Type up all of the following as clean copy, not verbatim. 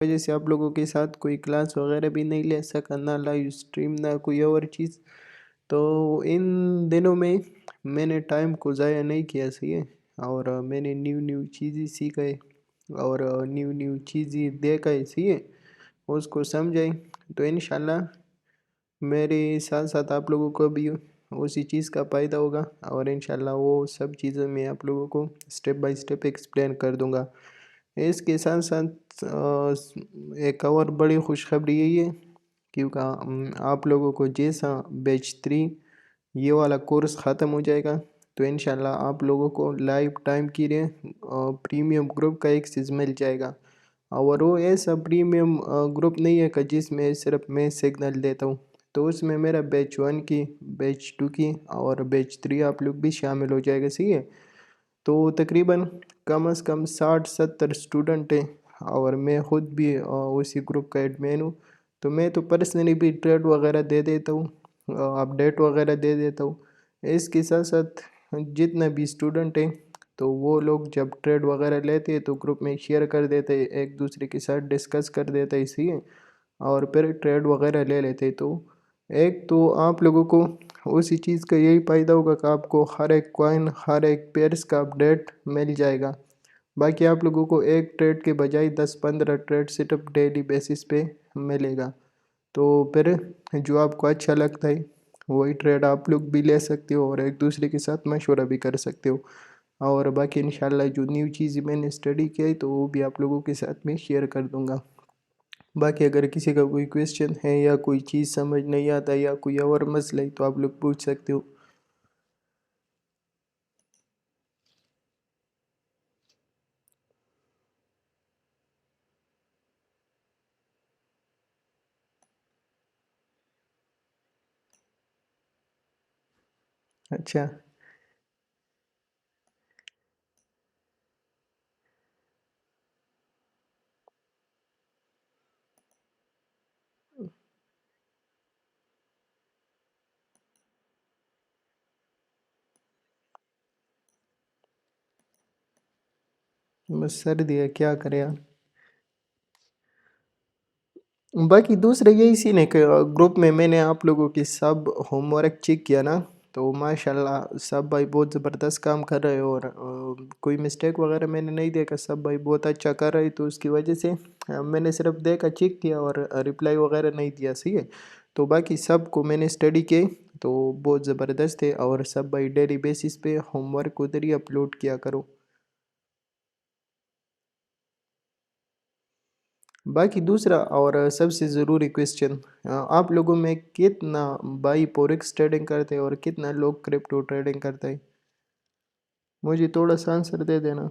وجہ سے آپ لوگوں کے ساتھ کوئی کلاس وغیرہ بھی نہیں لے سکا، نہ لائیو اسٹریم نہ کوئی اور چیز. تو ان دنوں میں نے ٹائم کو ضائع نہیں کیا، صحیح ہے، اور میں نے نیو چیزیں سیکھے اور نیو چیزیں دیکھا ہے، صحیح ہے، اس کو سمجھائیں. تو انشاءاللہ میرے ساتھ ساتھ آپ لوگوں کو بھی اسی چیز کا فائدہ ہوگا، اور انشاءاللہ وہ سب چیزیں میں آپ لوگوں کو سٹیپ بائی سٹیپ ایکسپلین کر دوں گا. اس کے ساتھ ساتھ ایک اور بڑی خوشخبری یہی ہے کیونکہ آپ لوگوں کو جیسا بیچ 3 یہ والا کورس ختم ہو جائے گا تو انشاءاللہ آپ لوگوں کو لائف ٹائم کے لیے پریمیم گروپ کا ایکسس مل جائے گا. اور وہ ایسا پریمیم گروپ نہیں ہے کہ جس میں صرف میں سگنل دیتا ہوں. تو اس میں میرا بیچ 1 کی، بیچ 2 کی اور بیچ 3 آپ لوگ بھی شامل ہو جائے گا، صحیح ہے. تو تقریباً کم از کم 60-70 اسٹوڈنٹ ہیں، اور میں خود بھی اسی گروپ کا ایڈمن ہوں. تو میں تو پرسنلی بھی ٹریڈ وغیرہ دے دیتا ہوں، اپڈیٹ وغیرہ دے دیتا ہوں. اس کے ساتھ ساتھ جتنا بھی اسٹوڈنٹ ہیں تو وہ لوگ جب ٹریڈ وغیرہ لیتے ہیں تو گروپ میں شیئر کر دیتے ہیں، ایک دوسرے کے ساتھ ڈسکس کر دیتے ہیں، اسی ہے، اور پھر ٹریڈ وغیرہ لے لیتے. تو ایک تو آپ لوگوں کو اسی چیز کا یہی فائدہ ہوگا کہ آپ کو ہر ایک کوائن، ہر ایک پیئرس کا اپڈیٹ مل جائے گا. باقی آپ لوگوں کو ایک ٹریڈ کے بجائے 10-15 trade set up daily basis پہ ملے گا. تو پھر جو آپ کو اچھا لگتا ہے وہی ٹریڈ آپ لوگ بھی لے سکتے ہو اور ایک دوسرے کے ساتھ مشورہ بھی کر سکتے ہو. اور باقی انشاءاللہ جو نیو چیزیں میں نے اسٹڈی کیا ہے تو وہ بھی آپ لوگوں کے ساتھ میں شیئر کر دوں گا. باقی اگر کسی کا کوئی کویسچن ہے یا کوئی چیز سمجھ نہیں آتا یا کوئی اور مسئلہ ہے تو آپ لوگ پوچھ سکتے ہو. اچھا، بس سر دیا کیا کرے آپ. باقی دوسرا یہی سین ہے کہ گروپ میں نے آپ لوگوں کی سب ہوم ورک چیک کیا نا، تو ماشاءاللہ سب بھائی بہت زبردست کام کر رہے اور کوئی مسٹیک وغیرہ میں نے نہیں دیکھا، سب بھائی بہت اچھا کر رہے. تو اس کی وجہ سے میں نے صرف دیکھا، چیک کیا اور رپلائی وغیرہ نہیں دیا، صحیح ہے. تو باقی سب کو میں نے اسٹڈی کی تو بہت زبردست ہے، اور سب بھائی ڈیلی بیسس پہ ہوم ورک ادھر ہی اپلوڈ کیا کرو. باقی دوسرا اور سب سے ضروری کویسچن، آپ لوگوں میں کتنا بائی پوریکس ٹریڈنگ کرتے ہیں اور کتنا لوگ کرپٹو ٹریڈنگ کرتے ہیں؟ مجھے تھوڑا سا آنسر دے دینا.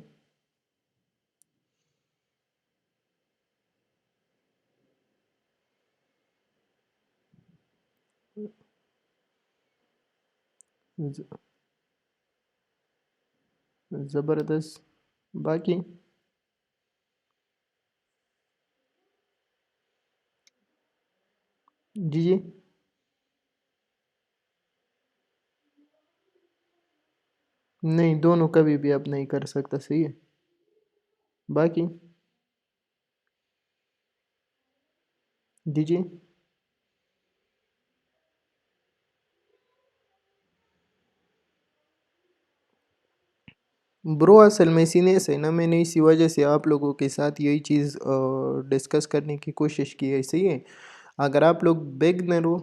زبردست. باقی جی جی نہیں، دونوں کبھی بھی آپ نہیں کر سکتا، صحیح ہے. باقی جی جی برو، اصل میں سینے سے نا میں نے اسی وجہ سے آپ لوگوں کے ساتھ یہی چیز ڈسکس کرنے کی کوشش کی ہے، صحیح ہے. اگر آپ لوگ بگنر ہو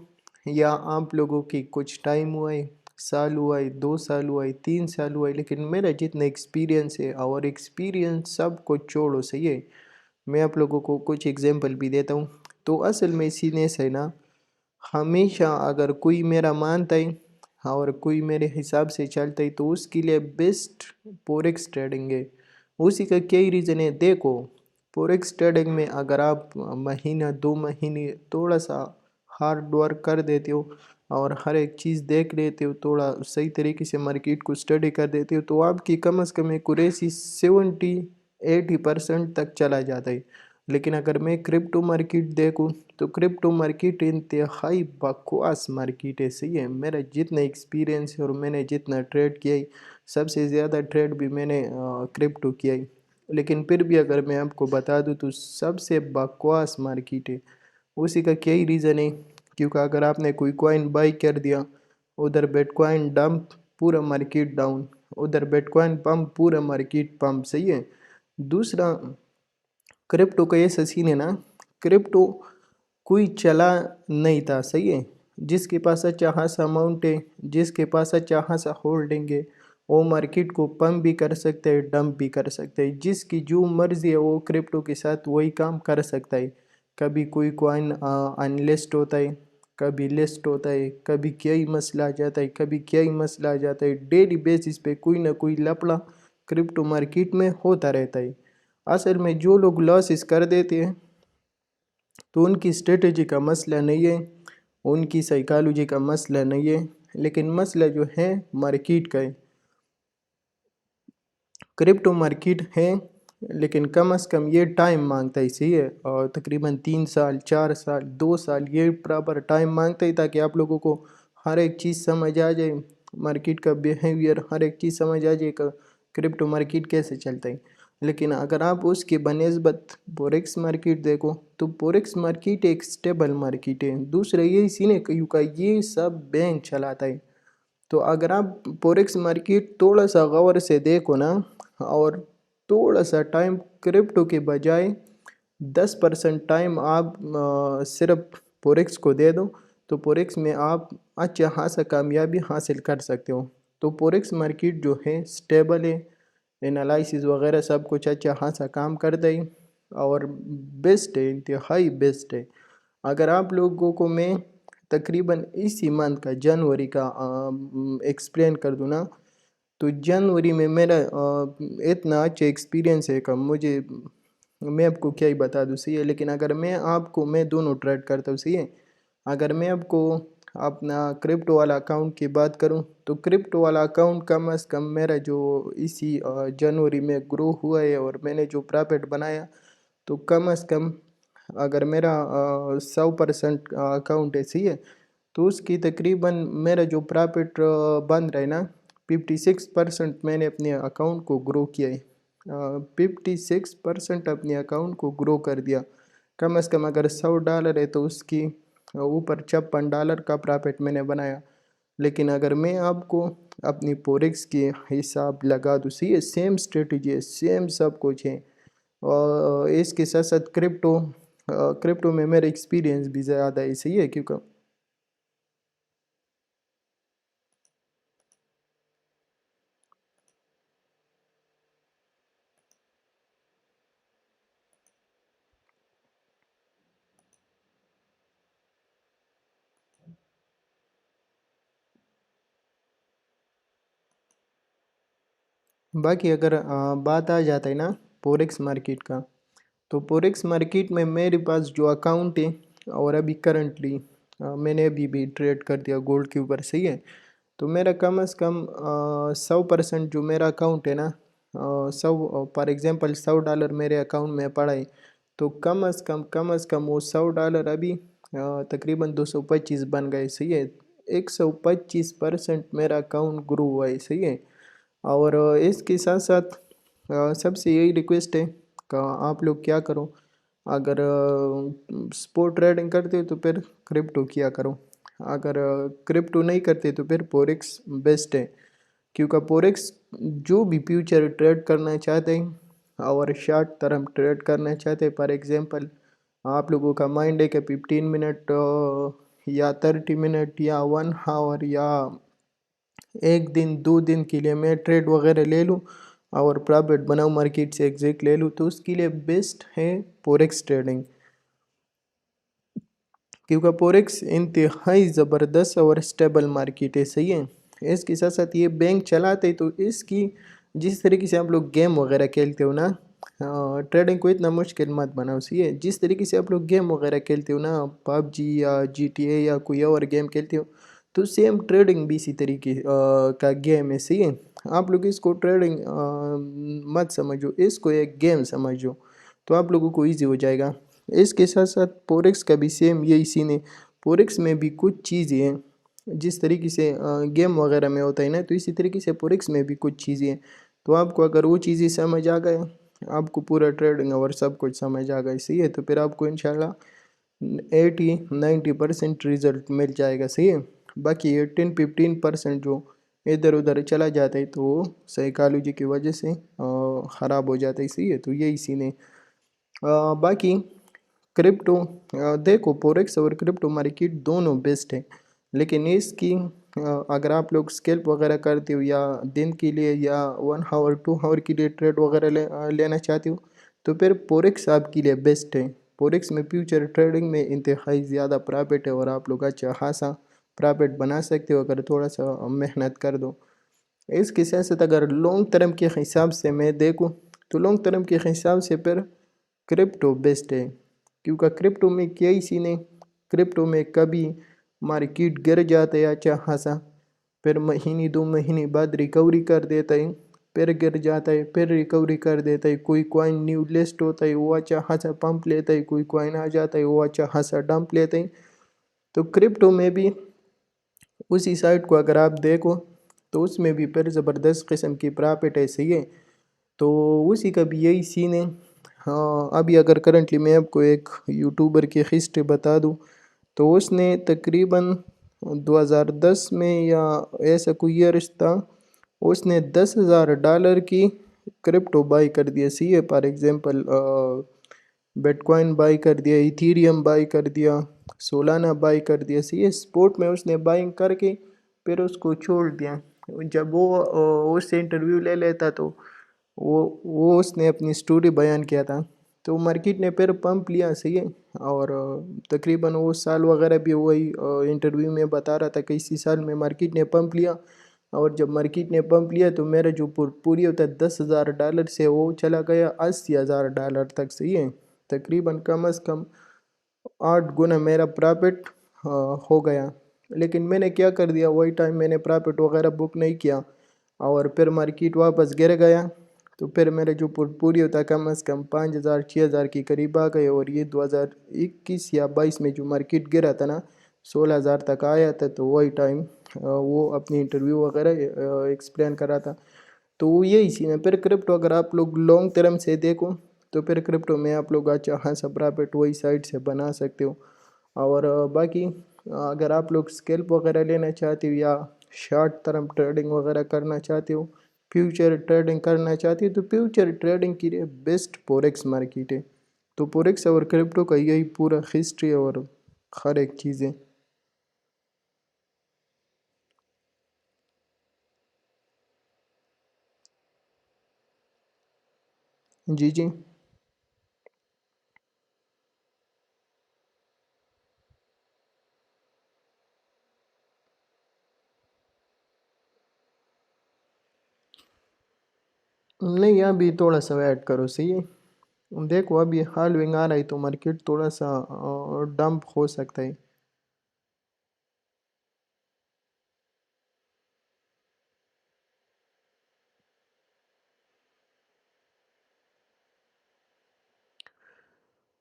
یا آپ لوگوں کی کچھ ٹائم ہوا ہے، سال ہوا ہے، 2 سال ہوا ہے، 3 سال ہوا ہے، لیکن میرا جتنا ایکسپیرینس ہے اور ایکسپیرینس سب کو چھوڑو، صحیح ہے. میں آپ لوگوں کو کچھ ایگزامپل بھی دیتا ہوں. تو اصل میں سینے سے نا ہمیشہ اگر کوئی میرا مانتا ہے اور کوئی میرے حساب سے چلتا ہے تو اس کے لیے بیسٹ فوریکس ٹریڈنگ ہے. اسی کا کئی ریزن ہے. دیکھو، فوریکس ٹریڈنگ میں اگر آپ مہینہ 2 مہینے تھوڑا سا ہارڈ ورک کر دیتے ہو اور ہر ایک چیز دیکھ لیتے ہو، تھوڑا صحیح طریقے سے مارکیٹ کو اسٹڈی کر دیتے ہو تو آپ کی کم از کم ایکوریسی 70-80% تک چلا جاتا ہے. لیکن اگر میں کرپٹو مارکیٹ دیکھوں تو کرپٹو مارکیٹ انتہائی بکواس مارکیٹ ہے، صحیح ہے. میرا جتنا ایکسپیرینس ہے اور میں نے جتنا ٹریڈ کیا ہے، سب سے زیادہ ٹریڈ بھی میں نے کرپٹو کیا ہے. لیکن پھر بھی اگر میں آپ کو بتا دوں تو سب سے بکواس مارکیٹ ہے. اسی کا کیا ہی ریزن ہے، کیونکہ اگر آپ نے کوئی کوائن بائی کر دیا، ادھر بیٹ کوائن ڈمپ، پورا مارکیٹ ڈاؤن، ادھر بیٹ کوائن پمپ، پورا مارکیٹ پمپ. صحیح ہے. دوسرا، کرپٹو کا یہ سین ہے نا، کرپٹو کوئی چلا نہیں تھا. صحیح ہے. جس کے پاس اچھا خاصا اماؤنٹ ہے، جس کے پاس اچھا خاصا ہولڈنگ ہے، وہ مارکیٹ کو پمپ بھی کر سکتا ہے، ڈمپ بھی کر سکتا ہے. جس کی جو مرضی ہے وہ کرپٹو کے ساتھ وہی کام کر سکتا ہے. کبھی کوئی کوائن ان لسٹ ہوتا ہے، کبھی لسٹ ہوتا ہے، کبھی کیا ہی مسئلہ آ جاتا ہے، کبھی کیا ہی مسئلہ آ جاتا ہے. ڈیلی بیسس پہ کوئی نہ کوئی لپڑا کرپٹو مارکیٹ میں ہوتا رہتا ہے. اصل میں جو لوگ لاسز کر دیتے ہیں تو ان کی اسٹریٹجی کا مسئلہ نہیں ہے، ان کی سائیکالوجی کا مسئلہ نہیں ہے، لیکن مسئلہ جو ہے مارکیٹ کا ہے. کرپٹو مارکیٹ ہے لیکن کم از کم یہ ٹائم مانگتا ہے. صحیح ہے. اور تقریباً 3 سال، 4 سال، 2 سال یہ پراپر ٹائم مانگتا ہے تاکہ آپ لوگوں کو ہر ایک چیز سمجھ آ جائے، مارکیٹ کا بیہیویئر ہر ایک چیز سمجھ آ جائے کہ کرپٹو مارکیٹ کیسے چلتا ہے. لیکن اگر آپ اس کے بنسبت فوریکس مارکیٹ دیکھو تو فوریکس مارکیٹ ایک سٹیبل مارکیٹ ہے. دوسرا یہ سین ہے کیونکہ یہ سب بینک چلاتا ہے. تو اگر آپ فوریکس مارکیٹ تھوڑا سا غور سے دیکھو نا، اور تھوڑا سا ٹائم کرپٹو کے بجائے 10% ٹائم آپ صرف فوریکس کو دے دو تو فوریکس میں آپ اچھا خاصا کامیابی حاصل کر سکتے ہو. تو فوریکس مارکیٹ جو ہے سٹیبل ہے، انالائسز وغیرہ سب کچھ اچھا خاصا کام کر دے اور بیسٹ ہے، انتہائی بیسٹ ہے. اگر آپ لوگوں کو میں تقریباً اسی منتھ کا جنوری کا ایکسپلین کر دوں نا، تو جنوری میں میرا اتنا اچھا ایکسپیرینس ہے کہ میں آپ کو کیا ہی بتا دوں. صحیح ہے. لیکن اگر میں دونوں ٹریڈ کرتا ہوں. صحیح ہے. اگر میں آپ کو اپنا کرپٹو والا اکاؤنٹ کی بات کروں تو کرپٹو والا اکاؤنٹ کم از کم میرا جو اسی جنوری میں گرو ہوا ہے اور میں نے جو پرافٹ بنایا، تو کم از کم اگر میرا 100% اکاؤنٹ ہے، صحیح ہے، تو اس کی تقریباً میرا جو پرافٹ بن رہا ہے نا، 56% میں نے اپنے اکاؤنٹ کو گرو کیا ہے. 56% اپنے اکاؤنٹ کو گرو کر دیا. کم از کم اگر $100 ہے تو اس کی اوپر $56 کا پرافٹ میں نے بنایا. لیکن اگر میں آپ کو اپنی فوریکس کے حساب لگا دوں، صحیح ہے، سیم اسٹریٹجی ہے، سیم سب کچھ ہے. اور اس کے ساتھ ساتھ کرپٹو میں میرا ایکسپیرینس بھی زیادہ ہے. صحیح ہے. کیونکہ باقی اگر بات آ جاتا ہے نا فوریکس مارکیٹ کا، تو فوریکس مارکیٹ میں میرے پاس جو اکاؤنٹ ہے، اور ابھی کرنٹلی میں نے ابھی بھی ٹریڈ کر دیا گولڈ کے اوپر. صحیح ہے. تو میرا کم از کم 100% جو میرا اکاؤنٹ ہے نا، 100 فار ایگزامپل $100 میرے اکاؤنٹ میں پڑا ہے، تو کم از کم وہ $100 ابھی تقریباً 225 بن گئے. صحیح ہے. 125% میرا اکاؤنٹ گرو ہوا ہے. صحیح ہے. اور اس کے ساتھ ساتھ سب سے یہی ریکویسٹ ہے کہ آپ لوگ کیا کرو، اگر سپورٹ ٹریڈنگ کرتے ہو تو پھر کرپٹو کیا کرو، اگر کرپٹو نہیں کرتے تو پھر فوریکس بیسٹ ہے. کیونکہ فوریکس جو بھی فیوچر ٹریڈ کرنا چاہتے ہیں اور شارٹ ٹرم ٹریڈ کرنا چاہتے ہیں، فار ایگزامپل آپ لوگوں کا مائنڈ ہے کہ 15 منٹ یا 30 منٹ یا 1 آور یا 1 دن 2 دن کے لیے میں ٹریڈ وغیرہ لے لوں اور پرافٹ بناؤں، مارکیٹ سے ایگزٹ لے لوں، تو اس کے لیے بیسٹ ہے فوریکس ٹریڈنگ. کیونکہ فوریکس انتہائی زبردست اور اسٹیبل مارکیٹ ہے. صحیح ہے. اس کے ساتھ ساتھ یہ بینک چلاتے تو اس کی جس طریقے سے آپ لوگ گیم وغیرہ کھیلتے ہو نا، ٹریڈنگ کو اتنا مشکل مت بناؤ. صحیح ہے. جس طریقے سے آپ لوگ گیم وغیرہ کھیلتے ہو نا، PUBG یا GTA یا کوئی اور گیم کھیلتے ہو، تو سیم ٹریڈنگ بھی اسی طریقے کا گیم ہے. صحیح ہے. آپ لوگ اس کو ٹریڈنگ مت سمجھو، اس کو ایک گیم سمجھو، تو آپ لوگوں کو ایزی ہو جائے گا. اس کے ساتھ ساتھ فوریکس کا بھی سیم یہی سین ہے. فوریکس میں بھی کچھ چیزیں ہیں جس طریقے سے گیم وغیرہ میں ہوتا ہے نا، تو اسی طریقے سے فوریکس میں بھی کچھ چیزیں ہیں. تو آپ کو اگر وہ چیزیں سمجھ آ گئے آپ کو پورا ٹریڈنگ اور سب کچھ سمجھ آ گئی، صحیح ہے، تو پھر آپ کو انشاءاللہ 80-90% رزلٹ مل جائے گا، صحیح ہے۔ باقی یہ 10-15% جو ادھر ادھر چلا جاتا ہے تو وہ سائیکالوجی کی وجہ سے خراب ہو جاتا ہے، صحیح ہے، تو یہی سین ہے۔ باقی کرپٹو دیکھو، فوریکس اور کرپٹو مارکیٹ دونوں بیسٹ ہیں، لیکن اس کی اگر آپ لوگ اسکیلپ وغیرہ کرتے ہو یا دن کے لیے یا 1 آور 2 آور کے لیے ٹریڈ وغیرہ لینا چاہتے ہو تو پھر فوریکس آپ کے لیے بیسٹ ہے۔ فوریکس میں فیوچر ٹریڈنگ میں انتہائی زیادہ پرافٹ ہے اور آپ لوگ اچھا خاصا پرافٹ بنا سکتے ہو اگر تھوڑا سا محنت کر دو۔ اس کے ساتھ ساتھ اگر لانگ ٹرم کے حساب سے میں دیکھوں تو لانگ ٹرم کے حساب سے پھر کرپٹو بیسٹ ہے، کیونکہ کرپٹو میں کیا ہی سین ہے، کرپٹو میں کبھی مارکیٹ گر جاتا ہے اچھا خاصا، پھر مہینے 2 مہینے بعد ریکوری کر دیتا ہے، پھر گر جاتا ہے، پھر ریکوری کر دیتا ہے، کوئی کوائن نیو لسٹ ہوتا ہے وہ اچھا خاصا پمپ لیتا ہے، کوئی کوائن آ جاتا ہے وہ اچھا خاصا ڈمپ لیتے ہیں۔ تو کرپٹو میں بھی اسی سائٹ کو اگر آپ دیکھو تو اس میں بھی پھر زبردست قسم کی پرافٹ ہے، صحیح ہے، تو اسی کا بھی یہی سین ہے۔ ہاں، ابھی اگر کرنٹلی میں آپ کو ایک یوٹیوبر کی ہسٹری بتا دوں تو اس نے تقریباً 2010 میں یا ایسا کوئی ایئرس تھا، اس نے $10,000 کی کرپٹو بائی کر دیا، صحیح ہے، for example bitcoin buy کر دیا، ایتھیریم بائی کر دیا، سولانا بائی کر دیا، صحیح ہے، سپورٹ میں اس نے بائنگ کر کے پھر اس کو چھوڑ دیا۔ جب وہ اس سے انٹرویو لے لیتا تو وہ اس نے اپنی سٹوری بیان کیا تھا، تو مارکیٹ نے پھر پمپ لیا، صحیح ہے، اور تقریباً وہ سال وغیرہ بھی وہی انٹرویو میں بتا رہا تھا کہ اسی سال میں مارکیٹ نے پمپ لیا، اور جب مارکیٹ نے پمپ لیا تو میرا جو پوری ہوتا ہے $10,000 سے وہ چلا گیا $80,000 تک، صحیح ہے، تقریباً کم از کم 8 گنا میرا پرافٹ ہو گیا۔ لیکن میں نے کیا کر دیا، وہی ٹائم میں نے پرافٹ وغیرہ بک نہیں کیا اور پھر مارکیٹ واپس گر گیا، تو پھر میرے جو پوری ہوتا ہے کم از کم 5,000-6,000 کے قریب آ گئے، اور یہ 2021 یا 22 میں جو مارکیٹ گرا تھا نا 16,000 تک آیا تھا، تو وہی ٹائم وہ اپنی انٹرویو وغیرہ ایکسپلین کرا تھا، تو وہ یہی سین ہے۔ پھر کرپٹو اگر آپ لوگ لانگ ٹرم سے دیکھو تو پھر کرپٹو میں آپ لوگ اچھا خاصا پرافٹ وہی سائٹ سے بنا سکتے ہو، اور باقی اگر آپ لوگ اسکیلپ وغیرہ لینا چاہتے ہو یا شارٹ ٹرم ٹریڈنگ وغیرہ کرنا چاہتے ہو، فیوچر ٹریڈنگ کرنا چاہتے ہو، تو فیوچر ٹریڈنگ کے لیے بیسٹ فوریکس مارکیٹ ہے۔ تو فوریکس اور کرپٹو کا یہی پورا ہسٹری اور ہر ایک چیز ہے۔ جی جی، نہیں ابھی تھوڑا سا ویٹ کرو، صحیح ہے، دیکھو ابھی ہالوینگ آ رہا ہے تو مارکیٹ تھوڑا سا ڈمپ ہو سکتا ہے۔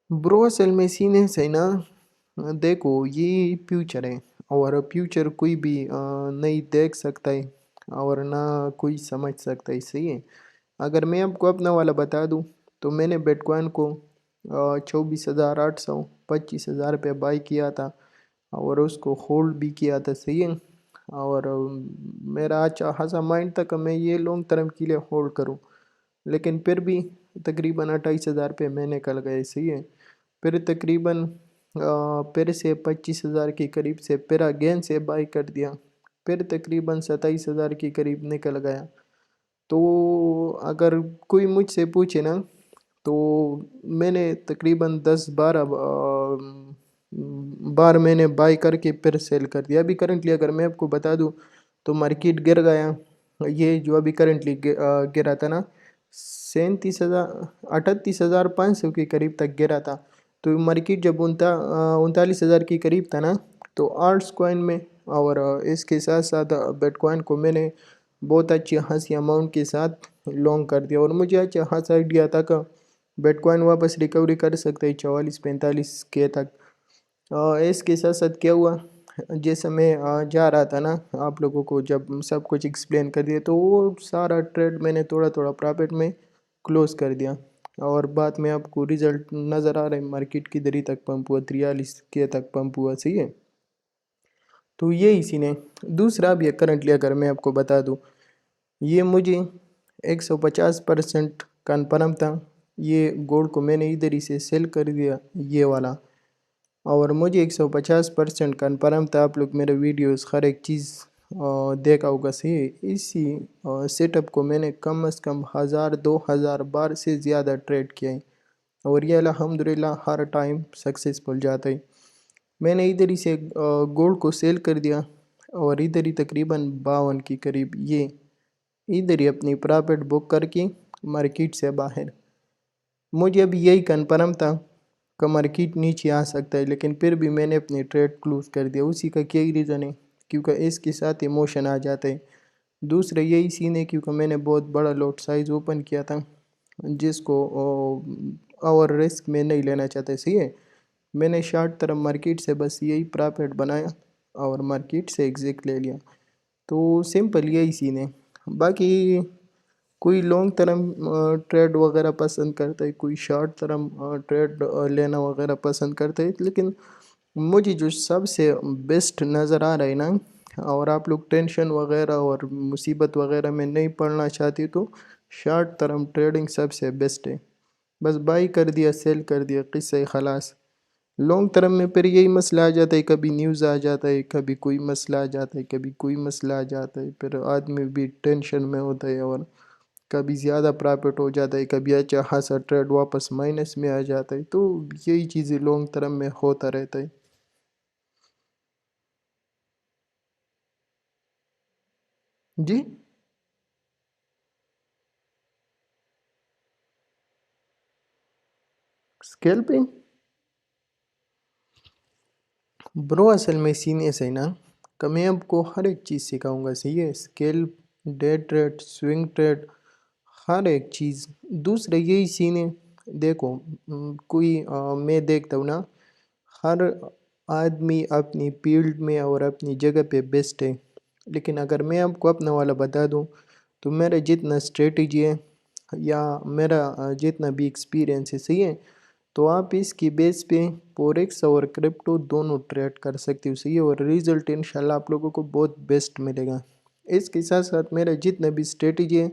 برو اصل میں سینے سے نا، دیکھو یہ فیوچر ہے اور فیوچر کوئی بھی نہیں دیکھ سکتا ہے اور نہ کوئی سمجھ سکتا ہے، صحیح ہے۔ اگر میں آپ کو اپنا والا بتا دوں تو میں نے بیٹ کوائن کو 24,800 25,000 پہ بائی کیا تھا اور اس کو ہولڈ بھی کیا تھا، صحیح ہے، اور میرا اچھا خاصا مائنڈ تھا کہ میں یہ لانگ ٹرم کے لیے ہولڈ کروں، لیکن پھر بھی تقریباً 28,000 پہ میں نکل گئے، صحیح ہے، پھر تقریباً پھر سے 25,000 کے قریب سے پھر اگین سے بائی کر دیا، پھر تقریباً 27,000 کے قریب نکل گیا۔ تو اگر کوئی مجھ سے پوچھے نا تو میں نے تقریباً 10 بار میں نے بائی کر کے پھر سیل کر دیا۔ ابھی کرنٹلی اگر میں آپ کو بتا دوں تو مارکیٹ گر گیا، یہ جو ابھی کرنٹلی گرا تھا نا 38,500 کے قریب تک گرا تھا، تو مارکیٹ جب 39,000 کے قریب تھا نا تو آلٹس کوائن میں اور اس کے ساتھ ساتھ بیٹ کوائن کو میں نے بہت اچھی خاصی اماؤنٹ کے ساتھ لانگ کر دیا، اور مجھے اچھا خاصا آئیڈیا تھا کہ بیٹ کوائن واپس ریکوری کر سکتے 44-45 کے تک۔ اس کے ساتھ ساتھ کیا ہوا، جیسے میں جا رہا تھا نا آپ لوگوں کو جب سب کچھ ایکسپلین کر دیا تو وہ سارا ٹریڈ میں نے تھوڑا تھوڑا پرافٹ میں کلوز کر دیا، اور بعد میں آپ کو رزلٹ نظر آ رہا ہے، مارکیٹ کی دری تک پمپ ہوا، 43 کے تک پمپ ہوا، صحیح ہے۔ تو یہ اسی نے دوسرا بھی کرنٹلی اگر میں آپ کو بتا دوں، یہ مجھے 150% کنفرم تھا، یہ گولڈ کو میں نے ادھر ہی سے سیل کر دیا یہ والا، اور مجھے 150% کنفرم تھا۔ آپ لوگ میرے ویڈیوز ہر ایک چیز دیکھا ہوگا، صحیح۔ اسی سیٹ اپ کو میں نے کم از کم 1000-2000 بار سے زیادہ ٹریڈ کیا ہے، اور یہ الحمدللہ ہر ٹائم سکسیسفل جاتا ہے۔ میں نے ادھر ہی سے گولڈ کو سیل کر دیا، اور ادھر ہی تقریباً 52 کی قریب یہ ادھر ہی اپنی پرافٹ بک کر کے مارکیٹ سے باہر۔ مجھے اب یہی کنفرم تھا کہ مارکیٹ نیچے آ سکتا ہے، لیکن پھر بھی میں نے اپنی ٹریڈ کلوز کر دیا۔ اسی کا کیا ریزن ہے، کیونکہ اس کے ساتھ ایموشن آ جاتا ہے۔ دوسرا یہی سین ہے کیونکہ میں نے بہت بڑا لوٹ سائز اوپن کیا تھا، جس کو اور رسک میں نہیں لینا چاہتے، صحیح ہے۔ میں نے شارٹ ٹرم مارکیٹ سے بس یہی پرافٹ بنایا اور مارکیٹ سے ایگزٹ لے لیا۔ تو سمپل یہی سین ہے۔ باقی کوئی لانگ ٹرم ٹریڈ وغیرہ پسند کرتا ہے، کوئی شارٹ ٹرم ٹریڈ لینا وغیرہ پسند کرتا ہے، لیکن مجھے جو سب سے بیسٹ نظر آ رہا ہے نا، اور آپ لوگ ٹینشن وغیرہ اور مصیبت وغیرہ میں نہیں پڑنا چاہتی تو شارٹ ٹرم ٹریڈنگ سب سے بیسٹ ہے۔ بس بائی کر دیا، سیل کر دیا، قصہ خلاص۔ لانگ ٹرم میں پھر یہی مسئلہ آ جاتا ہے، کبھی نیوز آ جاتا ہے، کبھی کوئی مسئلہ آ جاتا ہے، کبھی کوئی مسئلہ آ جاتا ہے، پھر آدمی بھی ٹینشن میں ہوتا ہے، اور کبھی زیادہ پرافٹ ہو جاتا ہے، کبھی اچھا خاصا ٹریڈ واپس مائنس میں آ جاتا ہے۔ تو یہی چیزیں لانگ ٹرم میں ہوتا رہتا ہے۔ جی اسکیلپنگ برو، اصل میں سین ایسا ہی نا کہ میں آپ کو ہر ایک چیز سکھاؤں گا، صحیح ہے۔ Scalp, day trade, swing trade, ہر ایک چیز۔ دوسرا یہی سین ہے، دیکھو کوئی میں دیکھتا ہوں نا، ہر آدمی اپنی فیلڈ میں اور اپنی جگہ پہ بیسٹ ہے، لیکن اگر میں آپ کو اپنا والا بتا دوں تو میرا جتنا اسٹریٹجی ہے یا میرا جتنا بھی ایکسپیرینس ہے، صحیح ہے، تو آپ اس کی بیس پہ فوریکس اور کرپٹو دونوں ٹریڈ کر سکتے ہو، صحیح ہے، اور ریزلٹ انشاءاللہ آپ لوگوں کو بہت بیسٹ ملے گا۔ اس کے ساتھ ساتھ میرا جتنا بھی اسٹریٹجی ہے،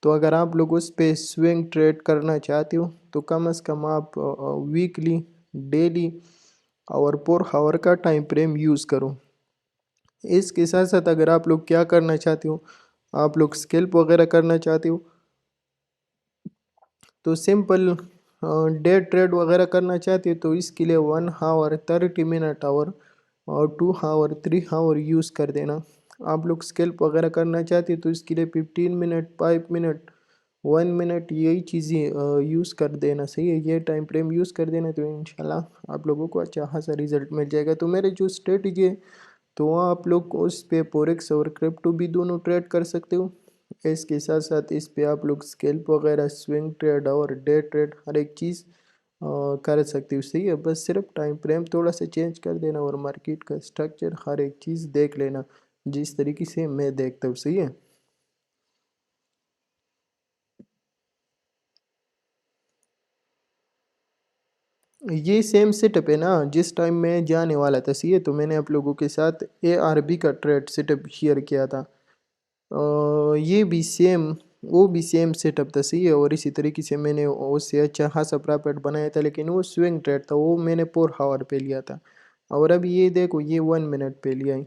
تو اگر آپ لوگ اس پہ سوئنگ ٹریڈ کرنا چاہتے ہو تو کم از کم آپ ویکلی، ڈیلی اور پر ہاور کا ٹائم فریم یوز کرو۔ اس کے ساتھ ساتھ اگر آپ لوگ کیا کرنا چاہتے ہو، آپ لوگ اسکیلپ وغیرہ کرنا چاہتے ہو تو سمپل ڈے ٹریڈ وغیرہ کرنا چاہتے ہو تو اس کے لیے 1 آور 30 منٹ اور 2 آور 3 آور یوز کر دینا۔ آپ لوگ اسکیلپ وغیرہ کرنا چاہتے ہو تو اس کے لیے 15 منٹ، 5 منٹ، 1 منٹ، یہی چیزیں یوز کر دینا، صحیح ہے، یہ ٹائم فریم یوز کر دینا، تو انشاءاللہ آپ لوگوں کو اچھا خاصا ریزلٹ مل جائے گا۔ تو میرے جو اسٹریٹجی ہے تو وہاں آپ لوگ اس پہ فوریکس اور کرپٹو بھی دونوں ٹریڈ کر سکتے ہو۔ اس کے ساتھ ساتھ اس پہ آپ لوگ اسکیلپ وغیرہ، سوئنگ ٹریڈ اور ڈے ٹریڈ ہر ایک چیز کر سکتے ہو، صحیح ہے۔ بس صرف ٹائم فریم تھوڑا سا چینج کر دینا، اور مارکیٹ کا اسٹرکچر ہر ایک چیز دیکھ لینا جس طریقے سے میں دیکھتا ہوں، صحیح ہے۔ یہ سیم سیٹ اپ ہے نا جس ٹائم میں جانے والا تھا، صحیح ہے، تو میں نے آپ لوگوں کے ساتھ ARB کا ٹریڈ سیٹ اپ شیئر کیا تھا، یہ بھی سیم، وہ بھی سیم سیٹ اپ تھا، صحیح ہے، اور اسی طریقے سے میں نے اس سے اچھا خاصا پرافٹ بنایا تھا، لیکن وہ سوئنگ ٹریڈ تھا، وہ میں نے 4 آور پہ لیا تھا، اور اب یہ دیکھو یہ 1 منٹ پہ لیا ہے۔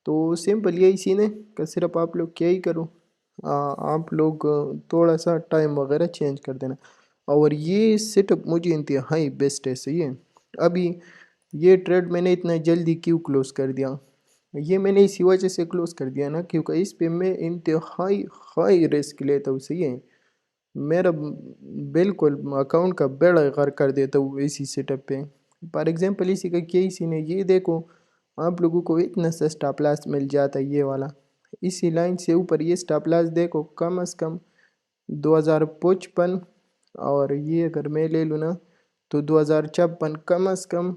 تو سمپل یہی سین ہے کہ صرف آپ لوگ کیا ہی کرو، آپ لوگ تھوڑا سا ٹائم وغیرہ چینج کر دینا، اور یہ سیٹ اپ مجھے انتہائی بیسٹ ہے، صحیح ہے۔ ابھی یہ ٹریڈ میں نے اتنا جلدی کیوں کلوز کر دیا، یہ میں نے اسی وجہ سے کلوز کر دیا نا کیونکہ اس پہ میں انتہائی ہائی رسک لیتا ہوں، صحیح ہے، میرا بالکل اکاؤنٹ کا بیڑا غرق کر دیتا ہوں اسی سیٹ اپ پہ۔ فار ایگزامپل اسی کا کیا ہی سین ہے، یہ دیکھو آپ لوگوں کو اتنا سا سٹاپ لاس مل جاتا ہے یہ والا، اسی لائن سے اوپر یہ سٹاپ لاس دیکھو کم از کم 2055، اور یہ اگر میں لے لوں نا تو 2056، کم از کم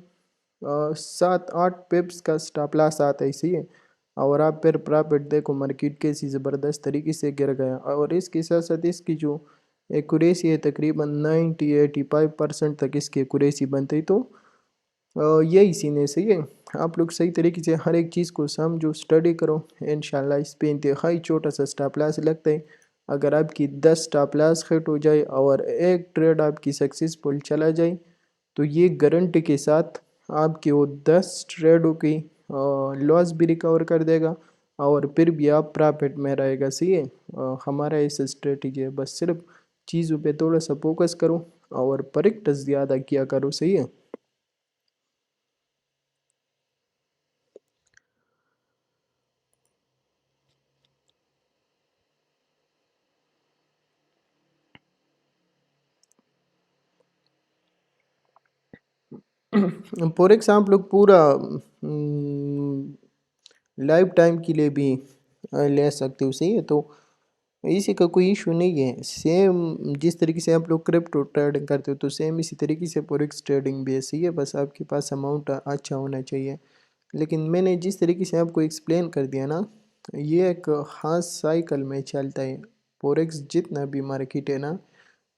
7-8 پپس کا سٹاپ لاس آتا ہے، صحیح ہے، اور آپ پھر پرافٹ دیکھو مارکیٹ کیسی زبردست طریقے سے گر گیا، اور اس کے ساتھ ساتھ اس کی جو ایکوریسی ہے تقریباً 90-85% تک اس کی ایکوریسی بنتی. تو یہی سین ہے. صحیح ہے. آپ لوگ صحیح طریقے سے ہر ایک چیز کو سمجھو، اسٹڈی کرو. انشاءاللہ اس پہ انتہائی چھوٹا سا سٹاپ لاس لگتا ہے. اگر آپ کی 10 سٹاپ لاس ہٹ ہو جائے اور ایک ٹریڈ آپ کی سکسیسفل چلا جائے تو یہ گارنٹی کے ساتھ آپ کی وہ 10 ٹریڈوں کی لاس بھی ریکور کر دے گا اور پھر بھی آپ پرافٹ میں رہے گا. صحیح ہے. ہمارا ایسا اسٹریٹجی ہے. بس صرف چیزوں پہ تھوڑا سا فوکس کرو اور پریکٹس زیادہ کیا کرو. صحیح ہے. فوریکس آپ لوگ پورا لائف ٹائم کے لیے بھی لے سکتے ہو. صحیح ہے. تو اسی کا کوئی ایشو نہیں ہے. سیم جس طریقے سے آپ لوگ کرپٹو ٹریڈنگ کرتے ہو تو سیم اسی طریقے سے فوریکس ٹریڈنگ بھی ہے. صحیح ہے. بس آپ کے پاس اماؤنٹ اچھا ہونا چاہیے. لیکن میں نے جس طریقے سے آپ کو ایکسپلین کر دیا نا، یہ ایک خاص سائیکل میں چلتا ہے. فوریکس جتنا بھی مارکیٹ ہے نا،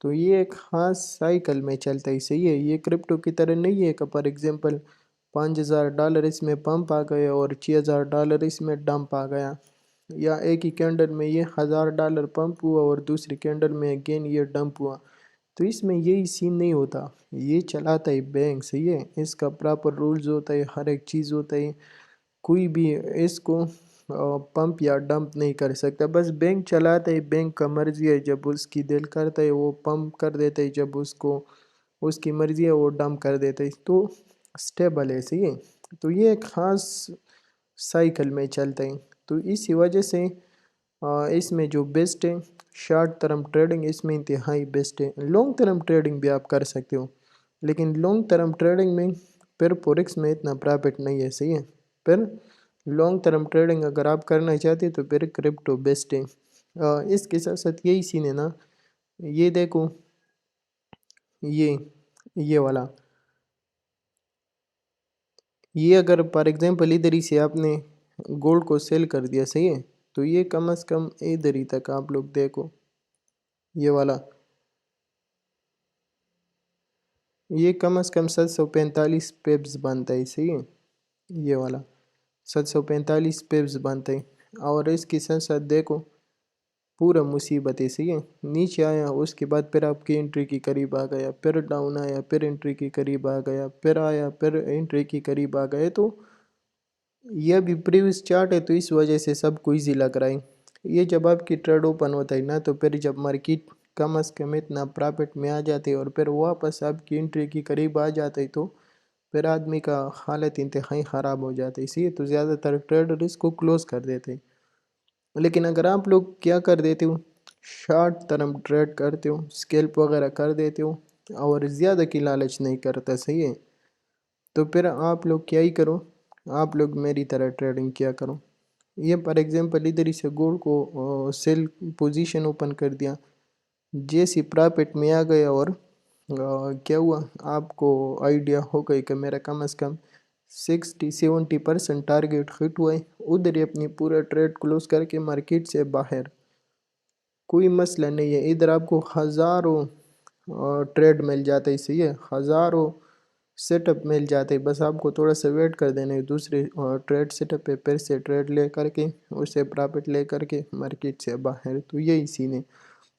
تو یہ ایک خاص سائیکل میں چلتا ہے. صحیح ہے. یہ کرپٹو کی طرح نہیں ہے کہ فار ایگزامپل $5,000 اس میں پمپ آ گیا اور $6,000 اس میں ڈمپ آ گیا، یا ایک ہی کینڈل میں یہ $1,000 پمپ ہوا اور دوسری کینڈل میں اگین یہ ڈمپ ہوا. تو اس میں یہی سین نہیں ہوتا. یہ چلاتا ہے بینک. صحیح ہے. اس کا پراپر رولز ہوتا ہے، ہر ایک چیز ہوتا ہے. کوئی بھی اس کو پمپ یا ڈمپ نہیں کر سکتا. بس بینک چلاتا ہے. بینک کا مرضی ہے، جب اس کی دل کرتا ہے وہ پمپ کر دیتا ہے، جب اس کی مرضی ہے وہ ڈمپ کر دیتا ہے. تو سٹیبل ہے. صحیح ہے. تو یہ ایک خاص سائیکل میں چلتا ہے. تو اسی وجہ سے اس میں جو بیسٹ ہے شارٹ ٹرم ٹریڈنگ، اس میں انتہائی بیسٹ ہے. لانگ ٹرم ٹریڈنگ بھی آپ کر سکتے ہو، لیکن لانگ ٹرم ٹریڈنگ میں پھر فوریکس میں اتنا پرافٹ نہیں ہے. صحیح ہے. پھر لانگ ٹرم ٹریڈنگ اگر آپ کرنا چاہتے تو پھر کرپٹو بیسٹ ہے. اس کے ساتھ ساتھ یہی سین ہے نا. یہ دیکھو، یہ والا، یہ اگر فار ایگزامپل ادھر ہی سے آپ نے گولڈ کو سیل کر دیا. صحیح ہے. تو یہ کم از کم ادھر ہی تک آپ لوگ دیکھو، یہ والا یہ کم از کم 745 پیپس بنتا ہے. صحیح ہے. یہ والا 745 پیپس بنتا ہے. اور اس کے ساتھ ساتھ دیکھو پورا مصیبت ہے. صحیح ہے. نیچے آیا، اس کے بعد پھر آپ کی انٹری کے قریب آ گیا، پھر ڈاؤن آیا، پھر انٹری کے قریب آ گیا، پھر آیا، پھر انٹری کے قریب آ گئے. تو یہ بھی پریویس چارٹ ہے تو اس وجہ سے سب کو ایزی لگ رہا ہے. یہ جب آپ کی ٹریڈ اوپن ہوتا ہے نا، تو پھر جب مارکیٹ کم از کم اتنا پرافٹ میں آ جاتے اور پھر واپس آپ کی انٹری کے قریب آ جاتے تو پھر آدمی کا حالت انتہائی خراب ہو جاتی. اسی تو زیادہ تر ٹریڈر اس کو کلوز کر دیتے. لیکن اگر آپ لوگ کیا کر دیتے ہو، شارٹ ٹرم ٹریڈ کرتے ہو، اسکیلپ وغیرہ کر دیتے ہو اور زیادہ کی لالچ نہیں کرتا. صحیح ہے. تو پھر آپ لوگ کیا ہی کرو، آپ لوگ میری طرح ٹریڈنگ کیا کرو. یہ پر ایگزامپل ادھر ہی سے گولڈ کو سیل پوزیشن اوپن کر دیا، جیسی پرافٹ میں آ گیا اور کیا ہوا، آپ کو آئیڈیا ہو گئی کہ میرا کم از کم 60-70% ٹارگیٹ ہٹ ہوئے. ادھر ہی اپنی پورا ٹریڈ کلوز کر کے مارکیٹ سے باہر. کوئی مسئلہ نہیں ہے. ادھر آپ کو ہزاروں ٹریڈ مل جاتا ہے. صحیح ہے. ہزاروں سیٹ اپ مل جاتے. بس آپ کو تھوڑا سا ویٹ کر دینا ہے دوسرے ٹریڈ سیٹ اپ پہ، پھر سے ٹریڈ لے کر کے اسے پرافٹ لے کر کے مارکیٹ سے باہر. تو یہی سین ہے.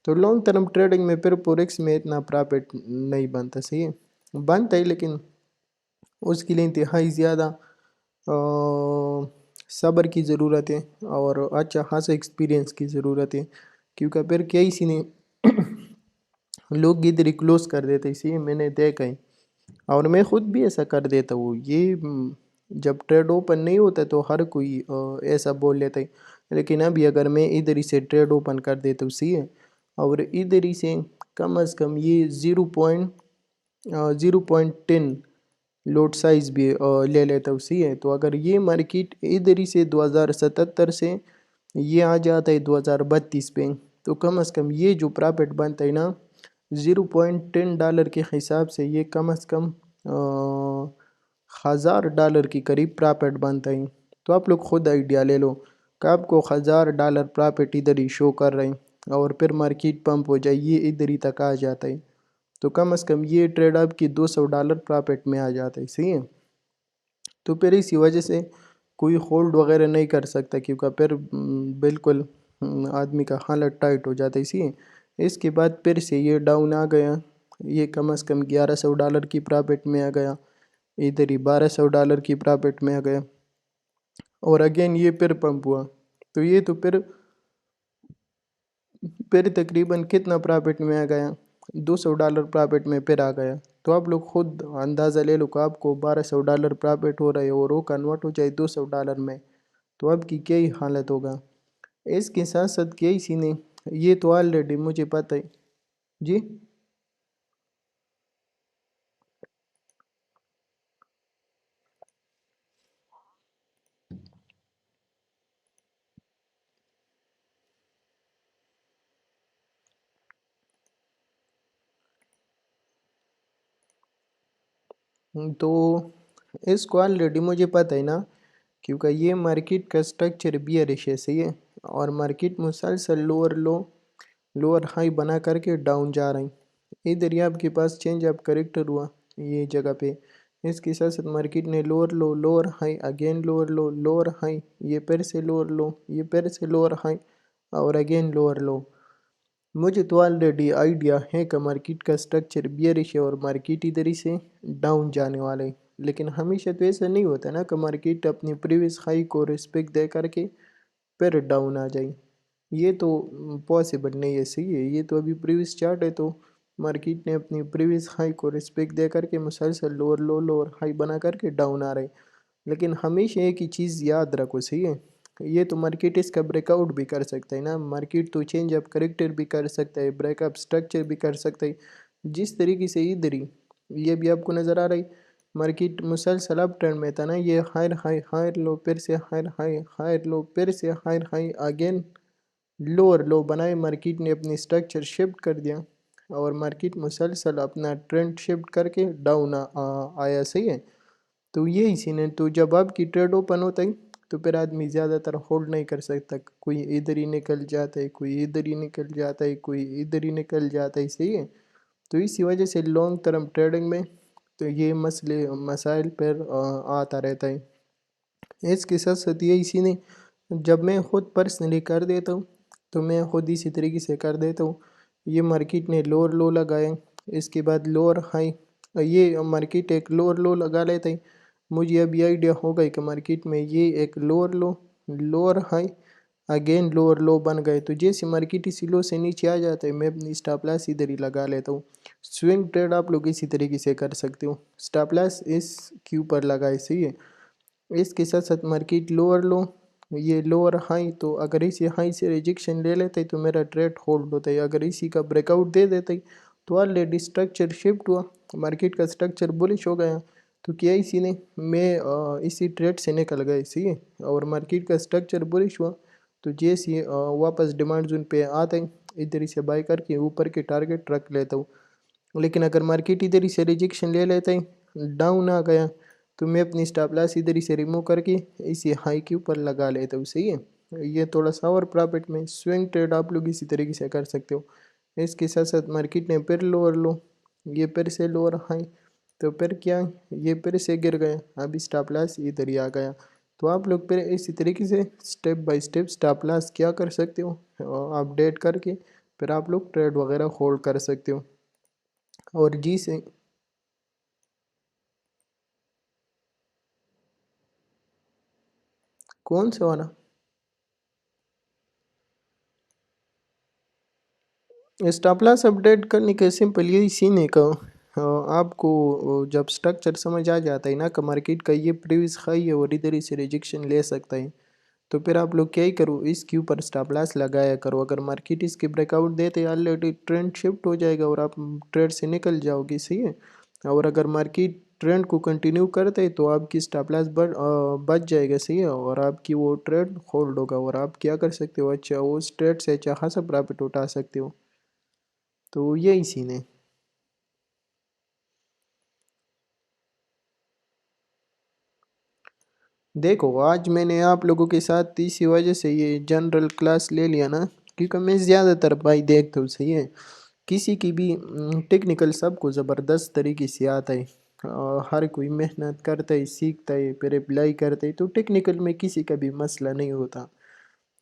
تو لانگ ٹرم ٹریڈنگ میں پھر فوریکس میں اتنا پرافٹ نہیں بنتا. صحیح ہے. بنتا ہے لیکن اس کے لیے انتہائی زیادہ صبر کی ضرورت ہے اور اچھا خاصا ایکسپیرینس کی ضرورت ہے. کیونکہ پھر کیا ہی سین لوگ ادھر ہی کلوز کر دیتے. اسی میں نے دیکھا ہے اور میں خود بھی ایسا کر دیتا ہوں. یہ جب ٹریڈ اوپن نہیں ہوتا تو ہر کوئی ایسا بول لیتا ہے. لیکن ابھی اگر میں ادھر ہی سے ٹریڈ اوپن کر دیتا ہوں، صحیح ہے، اور ادھر ہی سے کم از کم یہ 0.10 لوٹ سائز بھی لے لیتا ہوں. صحیح ہے. تو اگر یہ مارکیٹ ادھر ہی سے 2077 سے یہ آ جاتا ہے 2032 پہ، تو کم از کم یہ جو پرافٹ بنتا ہے نا $0.10 کے حساب سے یہ کم از کم $1,000 کے قریب پرافٹ بنتا ہے. تو آپ لوگ خود آئیڈیا لے لو کہ آپ کو $1,000 پرافٹ ادھر ہی شو کر رہے ہیں. اور پھر مارکیٹ پمپ ہو جائے، یہ ادھر ہی تک آ جاتا ہے، تو کم از کم یہ ٹریڈ آپ کی $200 پرافٹ میں آ جاتا ہے، صحیح ہے۔ تو پھر اسی وجہ سے کوئی ہولڈ وغیرہ نہیں کر سکتا، کیونکہ پھر بالکل آدمی کا حالت ٹائٹ ہو جاتا ہے، اسی اس کے بعد پھر سے یہ ڈاؤن آ گیا، یہ کم از کم $1100 کی پرافٹ میں آ گیا، ادھر ہی $1200 کی پرافٹ میں آ گیا، اور اگین یہ پھر پمپ ہوا، تو یہ تو پھر تقریباً کتنا پرافٹ میں آ گیا، $200 پرافٹ میں پھر آ گیا۔ تو آپ لوگ خود اندازہ لے لو کہ آپ کو $1200 پرافٹ ہو رہا ہے اور وہ کنورٹ ہو جائے $200 میں، تو اب کی کیا ہی حالت ہوگا۔ اس کے ساتھ ساتھ کیا ہی سینے، یہ تو آلریڈی مجھے پتہ ہے جی۔ تو اس کو آلریڈی مجھے پتہ ہے نا، کیونکہ یہ مارکیٹ کا سٹرکچر بیئرش ہے، صحیح ہے، اور مارکیٹ مسلسل لوور ہائی بنا کر کے ڈاؤن جا رہے ہیں، ادھر ہی آپ کے پاس چینج آف کریکٹر ہوا یہ جگہ پہ، اس کے ساتھ ساتھ مارکیٹ نے lower high again lower high, یہ پھر سے لوور لو، یہ پھر سے لوور ہائی، اور اگین لوور لو۔ مجھے تو آلریڈی آئیڈیا ہے کہ مارکیٹ کا سٹرکچر بیئرش ہے اور مارکیٹ ادھر ہی سے ڈاؤن جانے والے، لیکن ہمیشہ تو ایسا نہیں ہوتا نا کہ مارکیٹ اپنی پریویس ہائی کو ریسپیکٹ دے کر کے پھر ڈاؤن آ جائے، یہ تو پاسبل نہیں ہے، صحیح ہے، یہ تو ابھی پریویس چارٹ ہے، تو مارکیٹ نے اپنی پریویس ہائی کو ریسپیکٹ دے کر کے مسلسل لوور ہائی بنا کر کے ڈاؤن آ رہے، لیکن ہمیشہ ایک ہی چیز یاد رکھو، صحیح ہے، یہ تو مارکیٹ اس کا بریک آؤٹ بھی کر سکتا ہے نا، مارکیٹ تو چینج اپ کریکٹر بھی کر سکتا ہے، بریک اپ سٹرکچر بھی کر سکتا ہے، جس طریقے سے ادھر ہی یہ بھی آپ کو نظر آ رہا ہے، مارکیٹ مسلسل اپ ٹرینڈ میں تھا نا، یہ ہائر لو پھر سے ہائر لو پھر سے ہائی اگین لوور لو بنائے، مارکیٹ نے اپنی سٹرکچر شفٹ کر دیا اور مارکیٹ مسلسل اپنا ٹرینڈ شفٹ کر کے ڈاؤن آیا، صحیح ہے۔ تو یہی سین ہے، تو جب آپ کی ٹریڈ اوپن ہوتا ہے تو پھر آدمی زیادہ تر ہولڈ نہیں کر سکتا، کوئی ادھر ہی نکل جاتا ہے، کوئی ادھر ہی نکل جاتا ہے، کوئی ادھر ہی نکل جاتا ہے، صحیح ہے۔ تو اسی وجہ سے لانگ ٹرم ٹریڈنگ میں تو یہ مسائل پر آتا رہتا ہے۔ اس کے ساتھ ساتھ یہ اسی نے جب میں خود پرسنلی کر دیتا ہوں تو میں خود اسی طریقے سے کر دیتا ہوں، یہ مارکیٹ نے لوور لو لگائے، اس کے بعد لوور ہائی، یہ مارکیٹ ایک لوور لو لگا لیتا ہے، مجھے اب یہ آئیڈیا ہو گئی کہ مارکیٹ میں یہ ایک lower high again lower low بن گئے، تو جیسے مارکیٹ اسی لو سے نیچے آ جاتا ہے میں اپنی اسٹاپ لاس ادھر ہی لگا لیتا ہوں۔ سوئنگ ٹریڈ آپ لوگ اسی طریقے سے کر سکتے ہو، اسٹاپ لاس اس کے اوپر لگائے، صحیح ہے۔ اس کے ساتھ ساتھ مارکیٹ لوور لو، یہ لوور ہائی، تو اگر اسی ہائی سے ریجیکشن لے لیتے تو میرا ٹریڈ ہولڈ ہوتا ہے، اگر اسی کا بریک آؤٹ دے دیتے تو آلریڈی اسٹرکچر شفٹ ہوا، مارکیٹ کا اسٹرکچر بلش ہو گیا، تو کیا اسی نے میں اسی ٹریڈ سے نکل گئے، صحیح ہے، اور مارکیٹ کا اسٹرکچر بلش ہوا تو جیسے واپس ڈیمانڈ زون پہ آتے ہیں ادھر ہی سے بائی کر کے اوپر کے ٹارگٹ رکھ لیتا ہوں، لیکن اگر مارکیٹ ادھر ہی سے ریجیکشن لے لیتا ہے ڈاؤن آ گیا تو میں اپنی اسٹاپ لاس ادھر ہی سے ریموو کر کے اسی ہائی کے اوپر لگا لیتا ہوں، صحیح ہے۔ یہ تھوڑا سا اور پرافٹ میں سوئنگ ٹریڈ آپ لوگ اسی طریقے سے کر سکتے ہو۔ اس کے ساتھ ساتھ مارکیٹ نے پھر لوور لو، یہ پھر سے لوور ہائی، تو پھر کیا یہ پھر سے گر گیا، اب اسٹاپ لاس ادھر ہی آ گیا، تو آپ لوگ پھر اسی طریقے سے سٹیپ بائی سٹیپ اسٹاپ لاس کیا کر سکتے ہو، اپڈیٹ کر کے پھر آپ لوگ ٹریڈ وغیرہ ہولڈ کر سکتے ہو۔ اور جی سے کون سا والا اسٹاپ لاس اپڈیٹ کرنے کا سمپل یہی سین ہے کہ آپ کو جب سٹرکچر سمجھ آ جاتا ہے نا کہ مارکیٹ کا یہ پریویس ہائی ہے اور ادھر ہی سے ریجیکشن لے سکتا ہے، تو پھر آپ لوگ کیا ہی کرو، اس کے اوپر اسٹاپ لاس لگایا کرو، اگر مارکیٹ اس کے بریک آؤٹ دیتے آلریڈی ٹرینڈ شفٹ ہو جائے گا اور آپ ٹریڈ سے نکل جاؤ گے، صحیح ہے، اور اگر مارکیٹ ٹرینڈ کو کنٹینیو کرتے تو آپ کی اسٹاپ لاس بچ جائے گا، صحیح ہے، اور آپ کی وہ ٹریڈ ہولڈ ہوگا اور آپ کیا کر سکتے ہو، اچھا اس ٹریڈ سے اچھا خاصا پرافٹ اٹھا سکتے ہو، تو یہی سین ہے۔ دیکھو آج میں نے آپ لوگوں کے ساتھ اسی وجہ سے یہ جنرل کلاس لے لیا نا، کیونکہ میں زیادہ تر بھائی دیکھتا ہوں، صحیح ہے، کسی کی بھی ٹیکنیکل سب کو زبردست طریقے سے آتا ہے، ہر کوئی محنت کرتا ہے، سیکھتا ہے، پھر اپلائی کرتا ہے، تو ٹیکنیکل میں کسی کا بھی مسئلہ نہیں ہوتا۔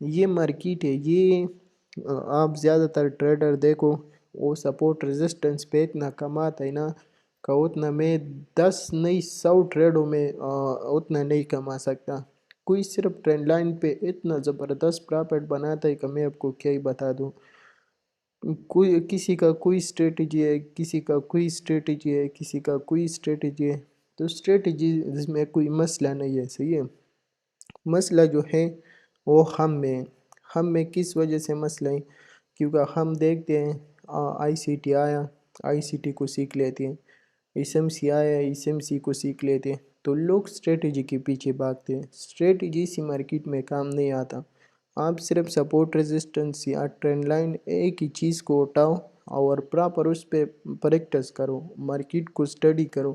یہ مارکیٹ ہے، یہ آپ زیادہ تر ٹریڈر دیکھو، وہ سپورٹ ریزسٹنس پہ اتنا کماتا ہے نا کہ اتنا میں 10 نہیں 100 ٹریڈوں میں اتنا نہیں کما سکتا۔ کوئی صرف ٹرینڈ لائن پہ اتنا زبردست پرافٹ بناتا ہے کہ میں آپ کو کیا ہی بتا دوں۔ کوئی کسی کا کوئی اسٹریٹجی ہے، کسی کا کوئی اسٹریٹجی ہے، کسی کا کوئی اسٹریٹجی ہے، تو اسٹریٹجیز میں کوئی مسئلہ نہیں ہے، صحیح ہے۔ مسئلہ جو ہے وہ ہم میں ہے۔ ہم میں کس وجہ سے مسئلہ ہے؟ کیونکہ ہم دیکھتے ہیں آئی سی ٹی آیا، آئی سی ٹی کو سیکھ لیتے ہیں، ایس ایم سی آیا، ایس ایم سی کو سیکھ لیتے ہیں، تو لوگ اسٹریٹجی کے پیچھے بھاگتے ہیں۔ اسٹریٹجی اسی مارکیٹ میں کام نہیں آتا۔ آپ صرف سپورٹ ریزسٹنس یا ٹرینڈ لائن ایک ہی چیز کو اٹھاؤ اور پراپر اس پہ پریکٹس کرو، مارکیٹ کو اسٹڈی کرو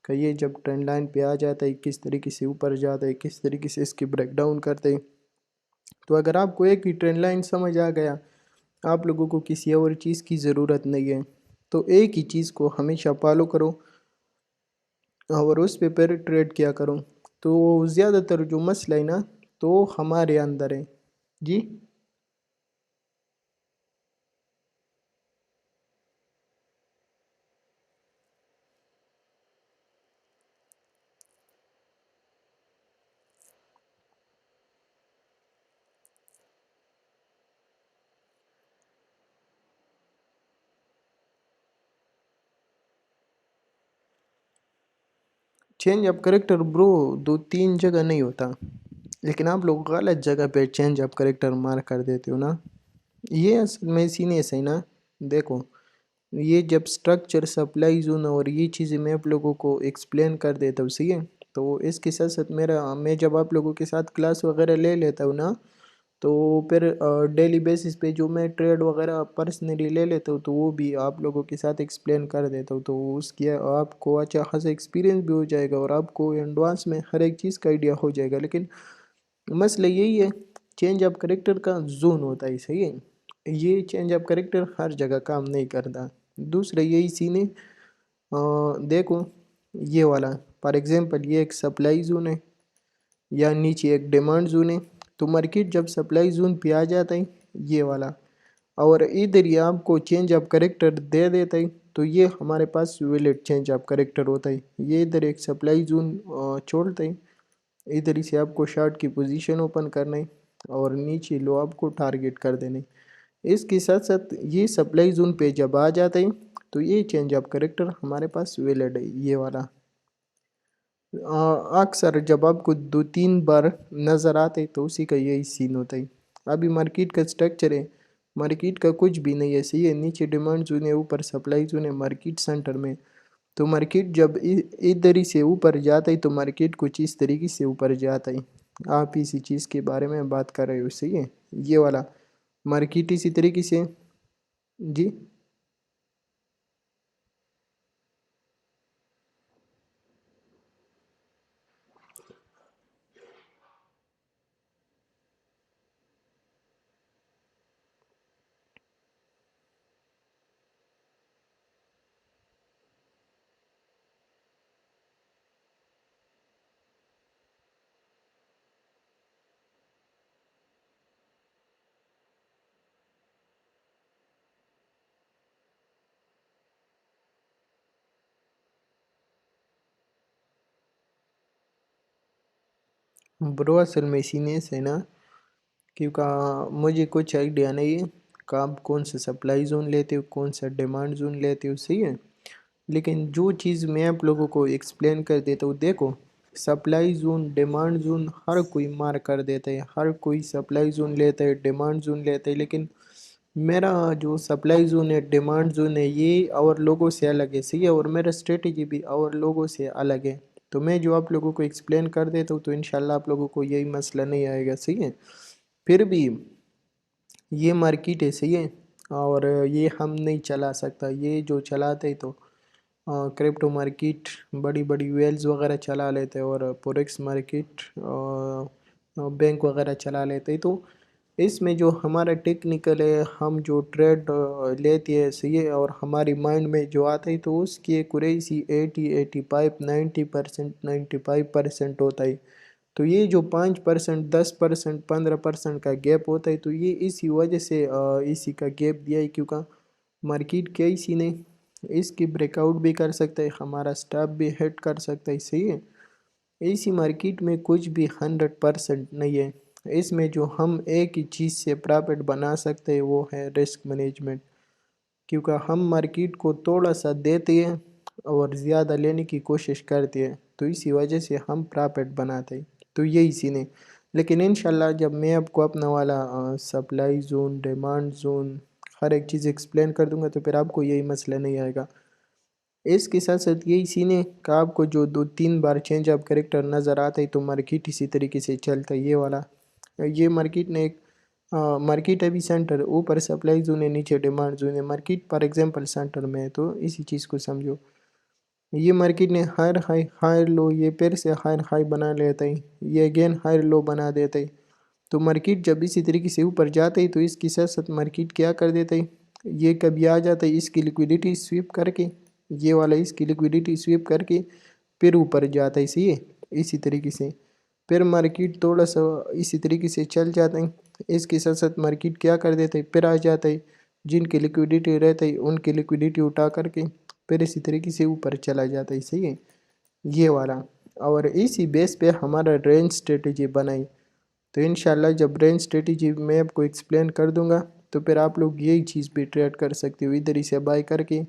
کہ یہ جب ٹرینڈ لائن پہ آ جاتا ہے کس طریقے سے اوپر جاتا ہے، کس طریقے سے اس کی بریک ڈاؤن کرتے ہیں۔ تو اگر آپ کو ایک ہی ٹرینڈ لائن سمجھ آ گیا، آپ لوگوں کو کسی اور چیز کی ضرورت نہیں ہے، تو ایک ہی چیز کو ہمیشہ فالو کرو اور اس پہ پھر ٹریڈ کیا کرو۔ تو زیادہ تر جو مسئلہ ہے نا تو ہمارے اندر ہے۔ جی چینج آف کریکٹر برو 2 3 جگہ نہیں ہوتا، لیکن آپ لوگ غلط جگہ پہ چینج آف کریکٹر مار کر دیتے ہو نا۔ یہ اصل میں سینے سے نا، دیکھو یہ جب سٹرکچر سپلائی زون اور یہ چیزیں میں آپ لوگوں کو ایکسپلین کر دیتا ہوں، صحیح ہے، تو اس کے ساتھ ساتھ میں جب آپ لوگوں کے ساتھ کلاس وغیرہ لے لیتا ہوں نا، تو پھر ڈیلی بیسس پہ جو میں ٹریڈ وغیرہ پرسنلی لے لیتا ہوں تو وہ بھی آپ لوگوں کے ساتھ ایکسپلین کر دیتا ہوں، تو اس کی آپ کو اچھا خاصا ایکسپیرینس بھی ہو جائے گا اور آپ کو ایڈوانس میں ہر ایک چیز کا آئیڈیا ہو جائے گا۔ لیکن مسئلہ یہی ہے، چینج آف کریکٹر کا زون ہوتا ہے، صحیح ہے، یہ چینج آف کریکٹر ہر جگہ کام نہیں کرتا۔ دوسرا یہی سین ہے، دیکھو یہ والا فار ایگزامپل یہ ایک سپلائی زون ہے یا نیچے ایک ڈیمانڈ زون ہے، تو مارکیٹ جب سپلائی زون پہ آ جاتا ہے یہ والا اور ادھر یہ آپ کو چینج آف کریکٹر دے دیتا ہے، تو یہ ہمارے پاس ویلڈ چینج آف کریکٹر ہوتا ہے۔ یہ ادھر ایک سپلائی زون چھوڑتا ہے، ادھر ہی سے آپ کو شارٹ کی پوزیشن اوپن کرنا ہے اور نیچے لو آپ کو ٹارگٹ کر دینے۔ اس کے ساتھ ساتھ یہ سپلائی زون پہ جب آ جاتا ہے تو یہ چینج آف کریکٹر ہمارے پاس ویلڈ ہے، یہ والا۔ اکثر جب آپ کو 2 3 بار نظر آتے تو اسی کا یہی سین ہوتا ہے۔ ابھی مارکیٹ کا سٹرکچر ہے، مارکیٹ کا کچھ بھی نہیں ہے، صحیح ہے، نیچے ڈیمانڈ زون ہے، اوپر سپلائی زون ہے، مارکیٹ سینٹر میں، تو مارکیٹ جب ادھر ہی سے اوپر جاتا ہے تو مارکیٹ کچھ اس طریقے سے اوپر جاتا ہے۔ آپ اسی چیز کے بارے میں بات کر رہے ہو، صحیح ہے، یہ والا مارکیٹ اسی طریقے سے۔ جی برو اصل میں سینے سے نا، کیونکہ مجھے کچھ آئیڈیا نہیں ہے کہ آپ کون سا سپلائی زون لیتے ہو، کون سا ڈیمانڈ زون لیتے ہو، صحیح ہے، لیکن جو چیز میں آپ لوگوں کو ایکسپلین کر دیتا ہوں، دیکھو سپلائی زون ڈیمانڈ زون ہر کوئی مار کر دیتا ہے، ہر کوئی سپلائی زون لیتا ہے، ڈیمانڈ زون لیتا ہے، لیکن میرا جو سپلائی زون ہے ڈیمانڈ زون ہے یہ اور لوگوں سے الگ ہے، صحیح ہے، اور میرا اسٹریٹجی بھی اور لوگوں سے الگ ہے، تو میں جو آپ لوگوں کو ایکسپلین کر دیتا ہوں تو انشاءاللہ آپ لوگوں کو یہی مسئلہ نہیں آئے گا، صحیح ہے۔ پھر بھی یہ مارکیٹ ہے، صحیح ہے، اور یہ ہم نہیں چلا سکتا، یہ جو چلاتے تو کرپٹو مارکیٹ بڑی بڑی ویلز وغیرہ چلا لیتے اور فوریکس مارکیٹ بینک وغیرہ چلا لیتے، تو اس میں جو ہمارا ٹیکنیکل ہے، ہم جو ٹریڈ لیتے ہیں صحیح ہے، اور ہماری مائنڈ میں جو آتا ہے تو اس کی ایکوریسی 90% 95% ہوتا ہے۔ تو یہ جو 5%، 10%، 15% کا گیپ ہوتا ہے، تو یہ اسی وجہ سے اسی کا گیپ دیا ہے، کیونکہ مارکیٹ کے اسی نے اس کی بریک آؤٹ بھی کر سکتا ہے، ہمارا سٹاپ بھی ہٹ کر سکتا ہے صحیح ہے۔ اسی مارکیٹ میں کچھ بھی 100% نہیں ہے، اس میں جو ہم ایک ہی چیز سے پرافٹ بنا سکتے ہیں وہ ہے رسک مینجمنٹ، کیونکہ ہم مارکیٹ کو تھوڑا سا دیتے ہیں اور زیادہ لینے کی کوشش کرتے ہیں، تو اسی وجہ سے ہم پرافٹ بناتے ہیں۔ تو یہی سین ہے، لیکن انشاءاللہ جب میں آپ کو اپنا والا سپلائی زون، ڈیمانڈ زون، ہر ایک چیز ایکسپلین کر دوں گا تو پھر آپ کو یہی مسئلہ نہیں آئے گا۔ اس کے ساتھ ساتھ یہی سین ہے کہ آپ کو جو 2 3 بار چینج آف کریکٹر نظر آتا ہے تو مارکیٹ اسی طریقے سے چلتا ہے، یہ والا یہ مارکیٹ نے ایک مارکیٹ ابھی سینٹر اوپر سپلائی زون ہے، نیچے ڈیمانڈ زون ہے، مارکیٹ فار ایگزامپل سینٹر میں ہے، تو اسی چیز کو سمجھو۔ یہ مارکیٹ نے ہائر ہائی ہائر لو، یہ پھر سے ہائر ہائی بنا لیتا ہے، یہ اگین ہائر لو بنا دیتا ہے، تو مارکیٹ جب اسی طریقے سے اوپر جاتا ہے تو اس کی ساتھ ساتھ مارکیٹ کیا کر دیتا ہے، یہ کبھی آ جاتا ہے اس کی لیکویڈیٹی سویپ کر کے، یہ والا اس کی لیکویڈیٹی سویپ کر کے پھر اوپر جاتا ہے صحیح ہے اسی طریقے سے، پھر مارکیٹ تھوڑا سا اسی طریقے سے چل جاتا ہے، اس کے ساتھ ساتھ مارکیٹ کیا کر دیتا ہے، پھر آ جاتا ہے جن کی لیکویڈیٹی رہتا ہے ان کی لیکویڈیٹی اٹھا کر کے پھر اسی طریقے سے اوپر چلا جاتا ہے صحیح ہے یہ والا، اور اسی بیس پہ ہمارا رینج اسٹریٹجی بنائی، تو انشاءاللہ جب رینج اسٹریٹجی میں آپ کو ایکسپلین کر دوں گا تو پھر آپ لوگ یہی چیز بھی ٹریڈ کر سکتے ہو، ادھر ہی سے بائی کر کے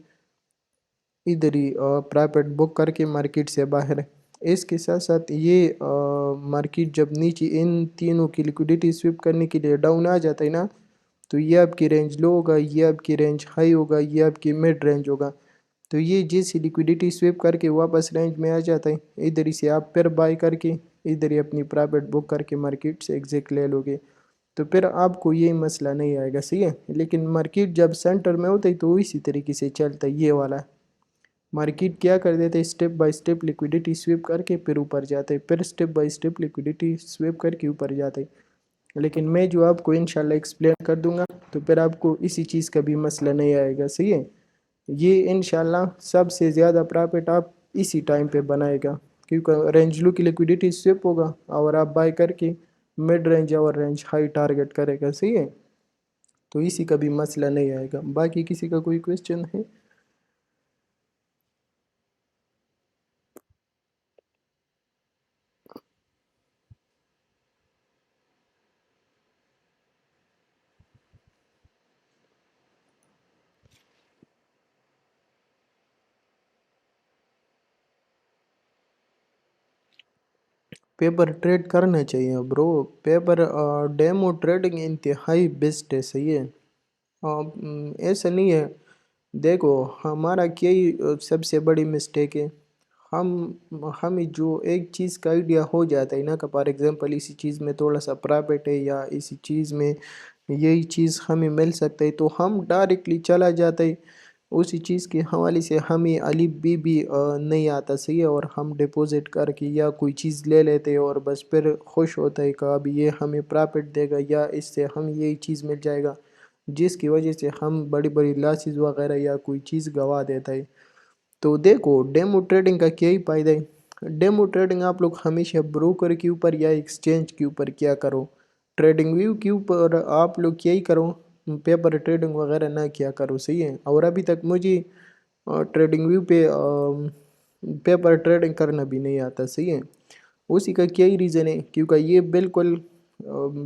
ادھر ہی پرافٹ بک کر کے مارکیٹ سے باہر۔ اس کے ساتھ ساتھ یہ مارکیٹ جب نیچے ان تینوں کی لیکوڈیٹی سویپ کرنے کے لیے ڈاؤن آ جاتا ہے نا، تو یہ آپ کی رینج لو ہوگا، یہ آپ کی رینج ہائی ہوگا، یہ آپ کی مڈ رینج ہوگا، تو یہ جیسی لیکوڈیٹی سویپ کر کے واپس رینج میں آ جاتا ہے، ادھر ہی سے آپ پھر بائی کر کے ادھر ہی اپنی پرافٹ بک کر کے مارکیٹ سے ایگزٹ لے لو گے، تو پھر آپ کو یہ مسئلہ نہیں آئے گا صحیح ہے۔ لیکن مارکیٹ جب سینٹر میں ہوتا ہے تو اسی طریقے سے چلتا ہے، یہ والا مارکیٹ کیا کر دیتے step by step liquidity sweep کر کے پھر اوپر جاتے، پھر step by step liquidity sweep کر کے اوپر جاتے، لیکن میں جو آپ کو انشاءاللہ ایکسپلین کر دوں گا تو پھر آپ کو اسی چیز کا بھی مسئلہ نہیں آئے گا صحیح ہے۔ یہ انشاءاللہ سب سے زیادہ پرافٹ آپ اسی ٹائم پہ بنائے گا، کیونکہ رینج لو کی لیکویڈیٹی سویپ ہوگا اور آپ بائی کر کے مڈ رینج اور رینج ہائی ٹارگٹ کرے گا صحیح ہے، تو اسی کا بھی مسئلہ نہیں آئے گا۔ باقی کسی کا کوئی کویسچن ہے؟ پیپر ٹریڈ کرنا چاہیے برو، پیپر ڈیمو ٹریڈنگ انتہائی بیسٹ ہے صحیح ہے، ایسا نہیں ہے، دیکھو ہمارا کیا ہی سب سے بڑی مسٹیک ہے، ہم ہمیں جو ایک چیز کا آئیڈیا ہو جاتا ہے نا کہ فار ایگزامپل اسی چیز میں تھوڑا سا پرافٹ ہے یا اسی چیز میں یہی چیز ہمیں مل سکتا ہے تو ہم ڈائریکٹلی چلا جاتا ہے اسی چیز کے حوالے سے، ہمیں الف بی بھی نہیں آتا صحیح ہے، اور ہم ڈپوزٹ کر کے یا کوئی چیز لے لیتے اور بس پھر خوش ہوتا ہے کہ اب یہ ہمیں پرافٹ دے گا یا اس سے ہم یہی چیز مل جائے گا، جس کی وجہ سے ہم بڑی بڑی لاسز وغیرہ یا کوئی چیز گوا دیتا ہے۔ تو دیکھو ڈیمو ٹریڈنگ کا کیا ہی فائدہ ہے، ڈیمو ٹریڈنگ آپ لوگ ہمیشہ بروکر کے اوپر یا ایکسچینج کے اوپر کیا کرو، ٹریڈنگ ویو کے اوپر آپ لوگ کیا ہی کرو، پیپر ٹریڈنگ وغیرہ نہ کیا کرو صحیح ہے، اور ابھی تک مجھے ٹریڈنگ ویو پہ پیپر ٹریڈنگ کرنا بھی نہیں آتا صحیح ہے، اسی کا کیا ہی ریزن ہے، کیونکہ یہ بالکل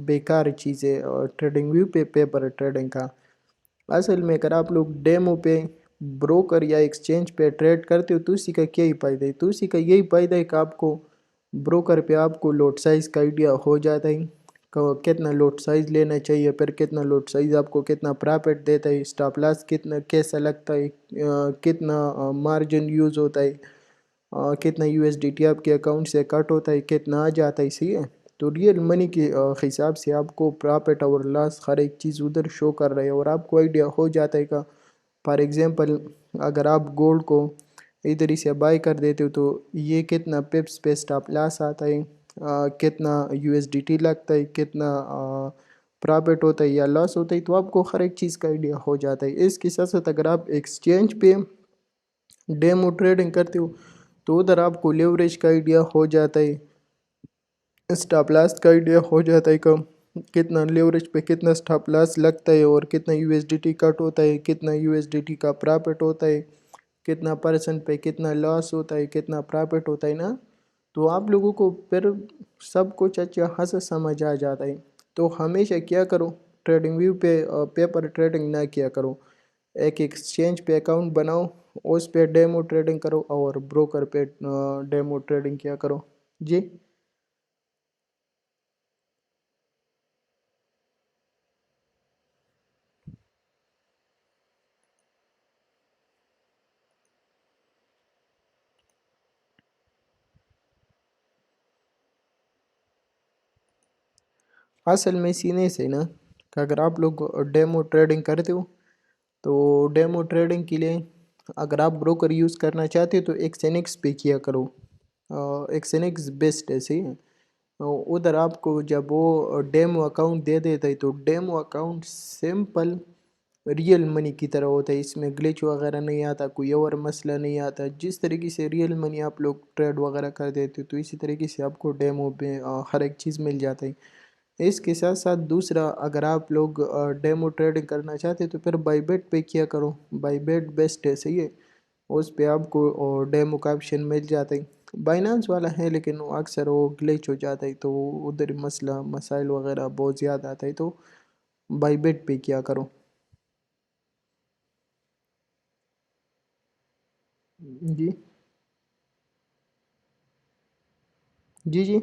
بیکار چیز ہے ٹریڈنگ ویو پہ پیپر ٹریڈنگ کا۔ اصل میں اگر آپ لوگ ڈیمو پہ بروکر یا ایکسچینج پہ ٹریڈ کرتے ہو تو اسی کا کیا ہی فائدہ ہے، تو اسی کا یہی فائدہ ہے کہ آپ کو بروکر پہ آپ کو لوٹ سائز کا آئیڈیا ہو جاتا ہے کہ کتنا لوٹ سائز لینا چاہیے، پھر کتنا لوٹ سائز آپ کو کتنا پرافٹ دیتا ہے، اسٹاپ لاس کتنا کیسا لگتا ہے، کتنا مارجن یوز ہوتا ہے، کتنا یو ایس ڈی ٹی آپ کے اکاؤنٹ سے کٹ ہوتا ہے، کتنا آ جاتا ہے صحیح ہے، تو ریئل منی کے حساب سے آپ کو پرافٹ اور لاس ہر ایک چیز ادھر شو کر رہے ہیں، اور آپ کو آئیڈیا ہو جاتا ہے کہ فار ایگزامپل اگر آپ گولڈ کو ادھر ہی سے بائی کر دیتے ہو تو یہ کتنا پپس پہ اسٹاپ لاس آتا ہے، کتنا یو ایس ڈی ٹی لگتا ہے، کتنا پرافٹ ہوتا ہے یا لاس ہوتا ہے، تو آپ کو ہر ایک چیز کا آئیڈیا ہو جاتا ہے۔ اس کے ساتھ ساتھ اگر آپ ایکسچینج پہ ڈیمو ٹریڈنگ کرتے ہو تو ادھر آپ کو لیوریج کا آئیڈیا ہو جاتا ہے، اسٹاپ لاس کا آئیڈیا ہو جاتا ہے کہ کتنا لیوریج پہ کتنا اسٹاپ لاس لگتا ہے، اور کتنا یو ایس ڈی ٹی کٹ ہوتا ہے، کتنا یو ایس ڈی ٹی کا پرافٹ ہوتا ہے، کتنا پرسنٹ پہ کتنا لاس ہوتا ہے، کتنا پرافٹ ہوتا ہے نا۔ تو آپ لوگوں کو پھر سب کچھ اچھا خاصا سمجھ آ جاتا ہے۔ تو ہمیشہ کیا کرو، ٹریڈنگ ویو پہ پیپر ٹریڈنگ نہ کیا کرو، ایک ایکسچینج پہ اکاؤنٹ بناؤ، اس پہ ڈیمو ٹریڈنگ کرو، اور بروکر پہ ڈیمو ٹریڈنگ کیا کرو جی۔ اصل میں سینے سے نا کہ اگر آپ لوگ ڈیمو ٹریڈنگ کرتے ہو تو ڈیمو ٹریڈنگ کے لیے اگر آپ بروکر یوز کرنا چاہتے ہو تو ایکسینکس پہ کیا کرو، ایکسینکس بیسٹ ہے، صحیح ہے۔ ادھر آپ کو جب وہ ڈیمو اکاؤنٹ دے دیتا ہے تو demo account simple real money کی طرح ہوتا ہے، اس میں گلچ وغیرہ نہیں آتا، کوئی اور مسئلہ نہیں آتا۔ جس طریقے سے ریئل منی آپ لوگ ٹریڈ وغیرہ کر دیتے ہو تو اسی طریقے سے آپ کو ڈیمو پہ ہر ایک چیز مل جاتا ہے۔ اس کے ساتھ ساتھ دوسرا، اگر آپ لوگ ڈیمو ٹریڈنگ کرنا چاہتے تو پھر بائی بیٹ پہ کیا کرو، بائی بیٹ بیسٹ ہے، صحیح ہے۔ اس پہ آپ کو ڈیمو کا آپشن مل جاتا ہے، بائنانس والا ہے لیکن اکثر وہ گلیچ ہو جاتا ہے، تو ادھر مسئلہ مسائل وغیرہ بہت زیادہ آتا ہے، تو بائی بیٹ پہ کیا کرو جی جی جی۔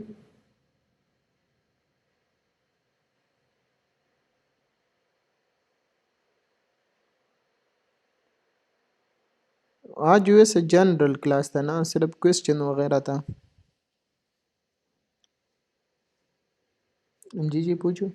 آج ویسے جنرل کلاس تھا نا، صرف کوسچن وغیرہ تھا۔ جی جی پوچھو۔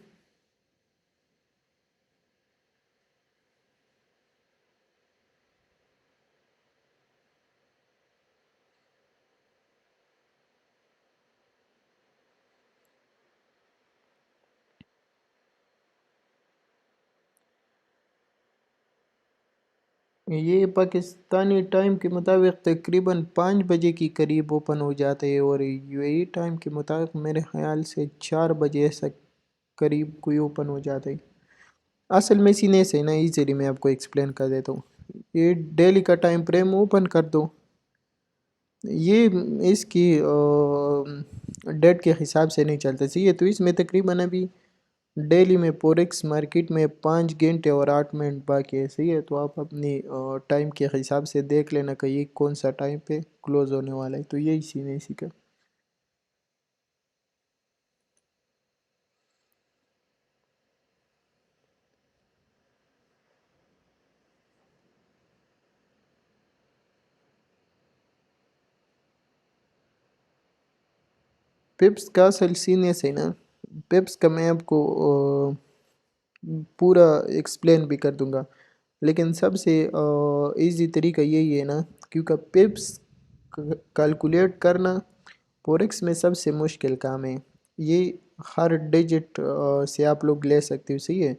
یہ پاکستانی ٹائم کے مطابق تقریباً 5 بجے کی قریب اوپن ہو جاتے ہیں، اور یو اے ای ٹائم کے مطابق میرے خیال سے 4 بجے ایسا قریب کوئی اوپن ہو جاتا ہے۔ اصل میں سینے سے نا ایزیلی میں آپ کو ایکسپلین کر دیتا ہوں، یہ ڈیلی کا ٹائم فریم اوپن کر دو، یہ اس کی ڈیٹ کے حساب سے نہیں چلتا، صحیح ہے۔ تو اس میں تقریباً ابھی ڈیلی میں پوریکس مارکیٹ میں 5 گھنٹے اور 8 منٹ باقی ہے، صحیح ہے۔ تو آپ اپنی ٹائم کے حساب سے دیکھ لینا کہ یہ کون سا ٹائم پہ کلوز ہونے والا ہے، تو یہی سین ہے اسی کا۔ پپس کا اصل سینے سے نا، پپس کا میں آپ کو پورا ایکسپلین بھی کر دوں گا، لیکن سب سے ایزی طریقہ یہی ہے نا، کیونکہ پپس کیلکولیٹ کرنا فوریکس میں سب سے مشکل کام ہے۔ یہ ہر ڈیجٹ سے آپ لوگ لے سکتے ہو، صحیح ہے۔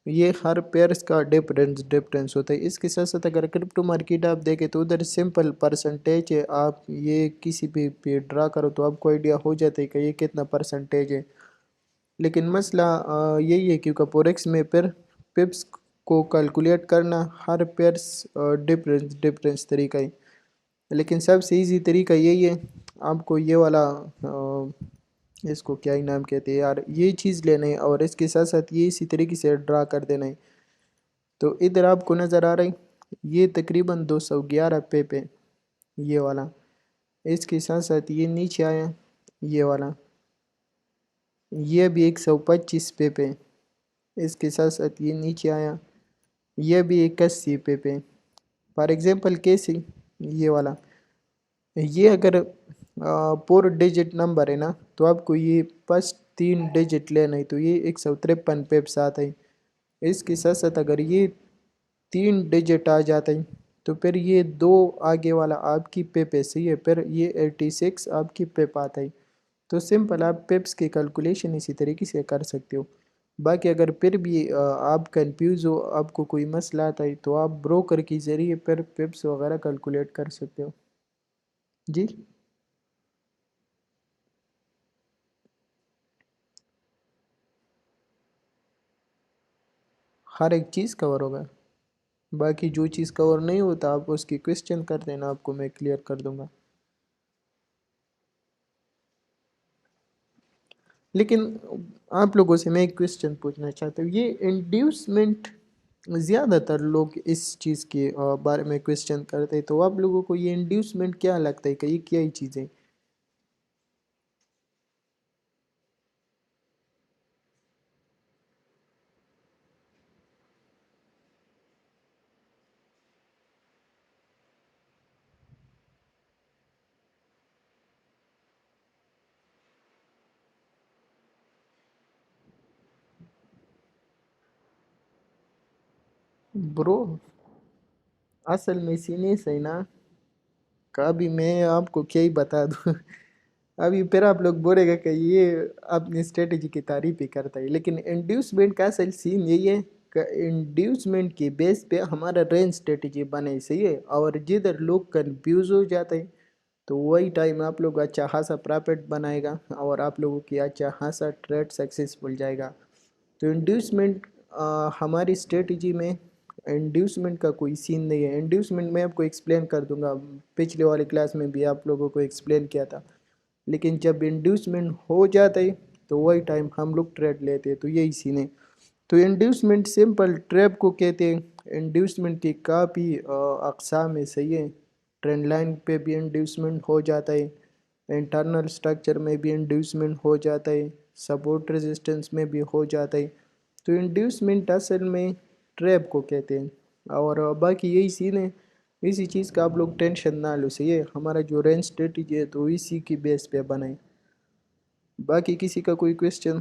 یہ ہر پیئرس کا ڈفرینس ہوتا ہے۔ اس کے ساتھ ساتھ اگر کرپٹو مارکیٹ آپ دیکھیں تو ادھر سمپل پرسنٹیج ہے، آپ یہ کسی بھی پہ ڈرا کرو تو آپ کو آئیڈیا ہو جاتا ہے کہ یہ کتنا پرسنٹیج ہے۔ لیکن مسئلہ یہی ہے کیونکہ فوریکس میں پھر پپس کو کیلکولیٹ کرنا ہر پیئرس ڈفرینس طریقہ ہے، لیکن سب سے ایزی طریقہ یہی ہے، آپ کو یہ والا اس کو کیا ہی نام کہتے ہیں یار، یہ چیز لینا ہے اور اس کے ساتھ ساتھ یہ اسی طریقے سے ڈرا کر دینا ہے۔ تو ادھر آپ کو نظر آ رہا ہے یہ تقریباً 211 پہ یہ والا، اس کے ساتھ ساتھ یہ نیچے آیا یہ والا، یہ بھی 125 پہ، اس کے ساتھ ساتھ یہ نیچے آیا یہ بھی 81 پہ۔ فار ایگزامپل کیسے، یہ والا، یہ اگر 4 ڈیجٹ نمبر ہے نا تو آپ کو یہ فرسٹ 3 ڈیجٹ لینا ہے، تو یہ 153 پیپس آتا ہے۔ اس کے ساتھ ساتھ اگر یہ 3 ڈیجٹ آ جاتا ہے تو پھر یہ 2 آگے والا آپ کی پیپ ہے، صحیح ہے، پھر یہ 86 آپ کی پیپ آتا ہے۔ تو سمپل آپ پیپس کی کیلکولیشن اسی طریقے سے کر سکتے ہو۔ باقی اگر پھر بھی آپ کنفیوز ہو، آپ کو کوئی مسئلہ آتا ہے، تو آپ بروکر کے ذریعے پھر پپس وغیرہ کیلکولیٹ کر سکتے ہو. جی ہر ایک چیز کور ہوگا. باقی جو چیز کور نہیں ہوتا آپ اس کی کوشچن کر دینا، آپ کو میں کلیئر کر دوں گا. لیکن آپ لوگوں سے میں ایک کوشچن پوچھنا چاہتا ہوں، یہ انڈیوسمنٹ زیادہ تر لوگ اس چیز کے بارے میں کوشچن کرتے ہیں، تو آپ لوگوں کو یہ انڈیوسمنٹ کیا لگتا ہے کہ یہ کیا ہی چیزیں؟ برو اصل میں سینے سے نا، ابھی میں آپ کو کیا ہی بتا دوں. ابھی پھر آپ لوگ بولے گا کہ یہ اپنی اسٹریٹجی کی تعریف ہی کرتا ہے، لیکن انڈیوسمنٹ کا اصل سین یہی ہے کہ انڈیوسمنٹ کی بیس پہ ہمارا رینج اسٹریٹجی بنے، صحیح ہے. اور جدھر لوگ کنفیوز ہو جاتے ہیں تو وہی ٹائم آپ لوگ اچھا خاصا پرافٹ بنائے گا اور آپ لوگوں کی اچھا خاصا ٹریڈ سکسیسفل جائے گا. تو انڈیوسمنٹ ہماری اسٹریٹجی میں انڈیوسمنٹ کا کوئی سین نہیں ہے. انڈیوسمنٹ میں آپ کو ایکسپلین کر دوں گا، پچھلے والی کلاس میں بھی آپ لوگوں کو ایکسپلین کیا تھا. لیکن جب انڈیوسمنٹ ہو جاتا ہے تو وہی ٹائم ہم لوگ ٹریڈ لیتے ہیں. تو یہی سین ہے. تو انڈیوسمنٹ سمپل ٹریپ کو کہتے ہیں. انڈیوسمنٹ کی کافی اقسام ہے، صحیح ہے. ٹرینڈ لائن پہ بھی انڈیوسمنٹ ہو جاتا ہے، انٹرنل سٹرکچر میں بھی انڈیوسمنٹ ہو جاتا ہے، سپورٹ ریزسٹنس میں بھی ہو جاتا ہے. تو انڈیوسمنٹ اصل میں ٹریپ کو کہتے ہیں. اور باقی یہی سین ہے. اسی چیز کا آپ لوگ ٹینشن نہ لو، صحیح ہے. ہمارا جو رینج اسٹریٹجی ہے تو اسی کی بیس پہ بنائیں. باقی کسی کا کوئی کویسچن؟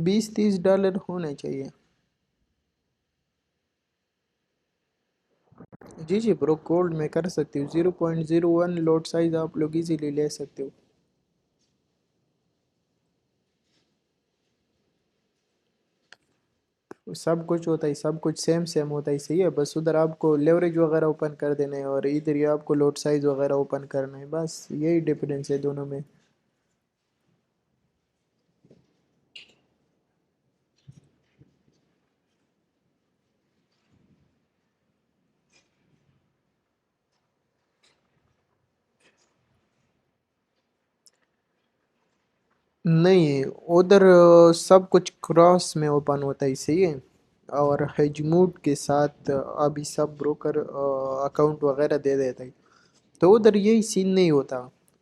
20-30 ڈالر ہونا چاہیے. جی جی برو، کولڈ میں کر سکتی ہوں. 0.01 لوٹ سائز آپ لوگ ایزیلی لے سکتے ہو. سب کچھ ہوتا ہے، سب کچھ سیم سیم ہوتا ہے، صحیح ہے. بس ادھر آپ کو لیوریج وغیرہ اوپن کر دینا ہے اور ادھر ہی آپ کو لوٹ سائز وغیرہ اوپن کرنا ہے. بس یہی ڈفرینس ہے دونوں میں. نہیں، ادھر سب کچھ کراس میں اوپن ہوتا ہے، صحیح ہے. اور ہیجموٹ کے ساتھ ابھی سب بروکر اکاؤنٹ وغیرہ دے دیتے ہیں. تو ادھر یہی سین نہیں ہوتا.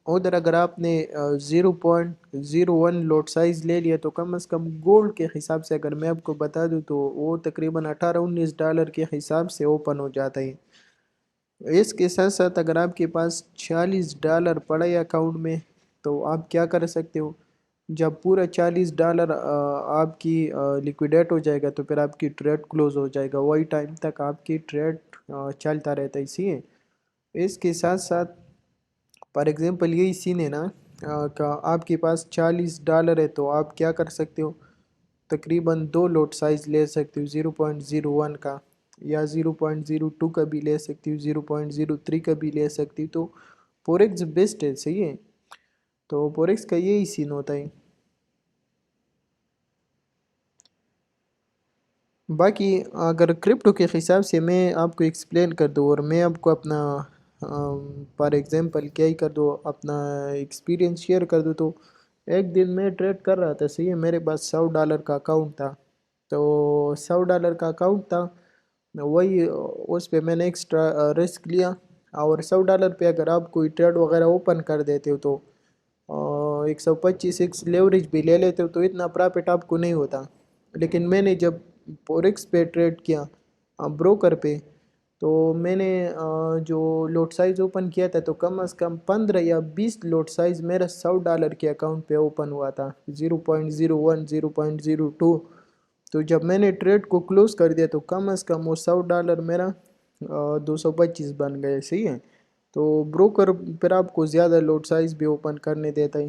ادھر اگر آپ نے 0.01 لوٹ سائز لے لیا تو کم از کم گولڈ کے حساب سے اگر میں آپ کو بتا دوں تو وہ تقریباً 18-19 ڈالر کے حساب سے اوپن ہو جاتا ہے. اس کے ساتھ ساتھ اگر آپ کے پاس 40 ڈالر پڑے اکاؤنٹ میں تو آپ کیا کر سکتے ہو، جب پورا 40 ڈالر آپ کی لیکویڈیٹ ہو جائے گا تو پھر آپ کی ٹریڈ کلوز ہو جائے گا. وہی ٹائم تک آپ کی ٹریڈ چلتا رہتا ہے، اسی ہے. اس کے ساتھ ساتھ فار ایگزامپل یہی سین ہے نا، کہ آپ کے پاس 40 ڈالر ہے تو آپ کیا کر سکتے ہو، تقریباً 2 لوٹ سائز لے سکتے ہو 0.01 کا، یا 0.02 کا بھی لے سکتی ہو، 0.03 کا بھی لے سکتی ہو. تو فوریکس بیسٹ ہے، صحیح ہے. تو فوریکس کا یہی سین ہوتا ہے. باقی اگر کرپٹو کے حساب سے میں آپ کو ایکسپلین کر دوں اور میں آپ کو اپنا فار ایگزامپل کیا ہی کر دو، اپنا ایکسپیرینس شیئر کر دوں، تو ایک دن میں ٹریڈ کر رہا تھا، صحیح ہے. میرے پاس 100 ڈالر کا اکاؤنٹ تھا. تو 100 ڈالر کا اکاؤنٹ تھا، وہی اس پہ میں نے ایکسٹرا رسک لیا. اور 100 ڈالر پہ اگر آپ کوئی ٹریڈ وغیرہ اوپن کر دیتے ہو تو 125x لیوریج بھی لے لیتے ہو تو اتنا پرافٹ آپ کو نہیں ہوتا. لیکن میں نے جب فوریکس پہ ٹریڈ کیا بروکر پہ، تو میں نے جو لوٹ سائز اوپن کیا تھا تو کم از کم 15 یا 20 لوٹ سائز میرا 100 ڈالر کے اکاؤنٹ پہ اوپن ہوا تھا. 0.01 0.02 تو جب میں نے ٹریڈ کو کلوز کر دیا تو کم از کم وہ $100 میرا 225 بن گئے. صحیح ہے. تو بروکر پھر آپ کو زیادہ لوٹ سائز بھی اوپن کرنے دیتا ہے.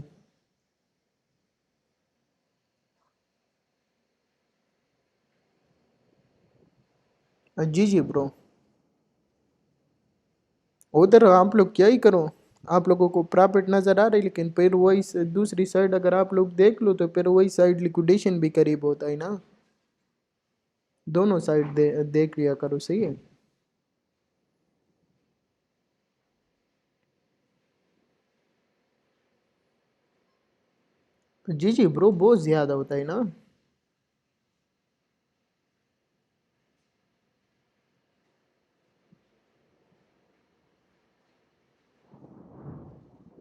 جی جی برو. ادھر آپ لوگ کیا ہی کرو، آپ لوگوں کو پرافٹ نظر آ رہی، لیکن پھر وہی دوسری سائڈ اگر آپ لوگ دیکھ لو تو پھر وہی سائڈ لیکوڈیشن بھی قریب ہوتا ہے نا. دونوں سائڈ دیکھ لیا کرو. صحیح ہے. جی جی برو بہت زیادہ ہوتا ہے نا.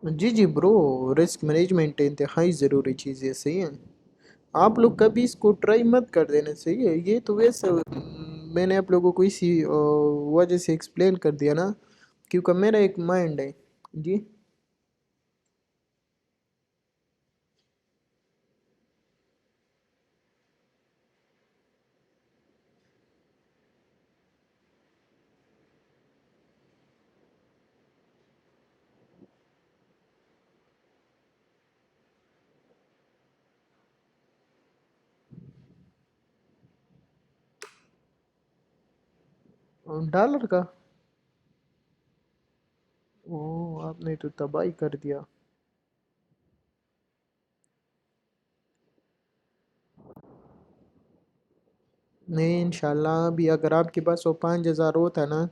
جی جی برو، رسک مینجمنٹ انتہائی ضروری چیز ہے. صحیح ہے. آپ لوگ کبھی اس کو ٹرائی مت کر دینا. صحیح ہے. یہ تو ویسے میں نے آپ لوگوں کو اسی وجہ سے ایکسپلین کر دیا نا، کیونکہ میرا ایک مائنڈ ہے. جی ڈالر کا. او آپ نے تو تباہی کر دیا. نہیں انشاءاللہ ابھی اگر آپ کے پاس وہ 5,000 ہوتا نا،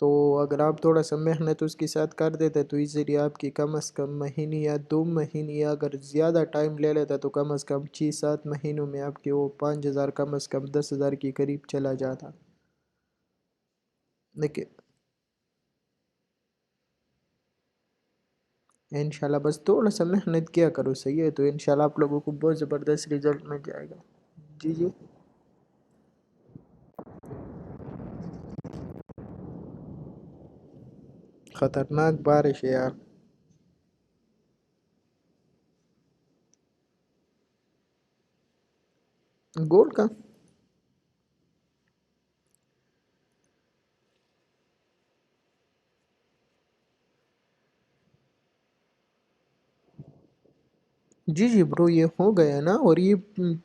تو اگر آپ تھوڑا سا محنت اس کے ساتھ کر دیتے تو ایزیلی آپ کی کم از کم مہینے یا 2 مہینے، یا اگر زیادہ ٹائم لے لیتا تو کم از کم 6-7 مہینوں میں آپ کے وہ 5,000 کم از کم 10,000 کے قریب چلا جاتا. لیکن انشاءاللہ بس تھوڑا سا محنت کیا کرو. صحیح ہے. تو انشاءاللہ آپ لوگوں کو بہت زبردست رزلٹ مل جائے گا. جی جی. خطرناک بارش ہے یار. گولڈ کا. جی جی برو یہ ہو گیا نا، اور یہ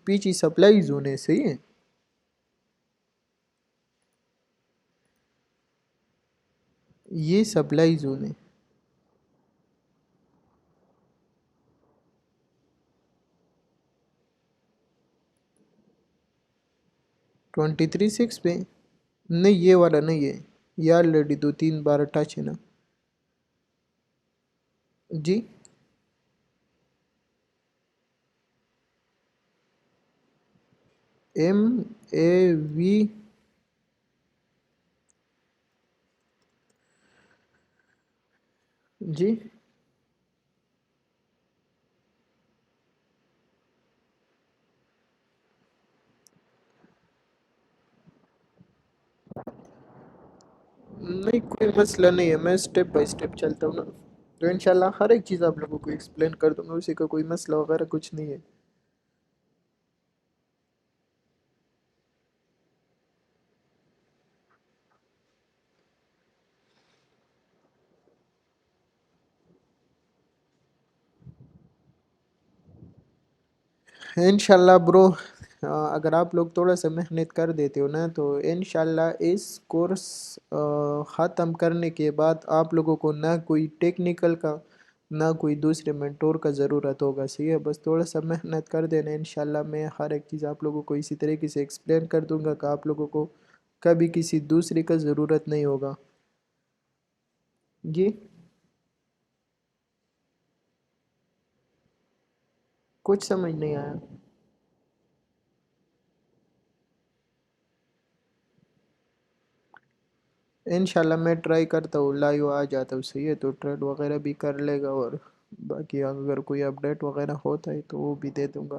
پیچھے سپلائی زون ہے. صحیح ہے. یہ سپلائی زون ہے. 23.6 پہ. نہیں یہ والا نہیں ہے، یہ آلریڈی 2-3 بار ٹچ ہے نا. جی. MAV. جی. نہیں کوئی مسئلہ نہیں ہے، میں اسٹیپ بائی اسٹیپ چلتا ہوں نا. تو انشاءاللہ ہر ایک چیز آپ لوگوں کو ایکسپلین کر دوں گا، اسی کا کوئی مسئلہ وغیرہ کچھ نہیں ہے. انشاءاللہ برو، اگر آپ لوگ تھوڑا سا محنت کر دیتے ہو نا تو انشاءاللہ اس کورس ختم کرنے کے بعد آپ لوگوں کو نہ کوئی ٹیکنیکل کا نہ کوئی دوسرے منٹور کا ضرورت ہوگا. صحیح ہے. بس تھوڑا سا محنت کر دینا. انشاءاللہ میں ہر ایک چیز آپ لوگوں کو اسی طریقے سے ایکسپلین کر دوں گا کہ آپ لوگوں کو کبھی کسی دوسرے کا ضرورت نہیں ہوگا. جی. کچھ سمجھ نہیں آیا. انشاءاللہ میں ٹرائی کرتا ہوں، لائیو آ جاتا ہوں. صحیح ہے. تو ٹریڈ وغیرہ بھی کر لے گا، اور باقی اگر کوئی اپڈیٹ وغیرہ ہوتا ہے تو وہ بھی دے دوں گا.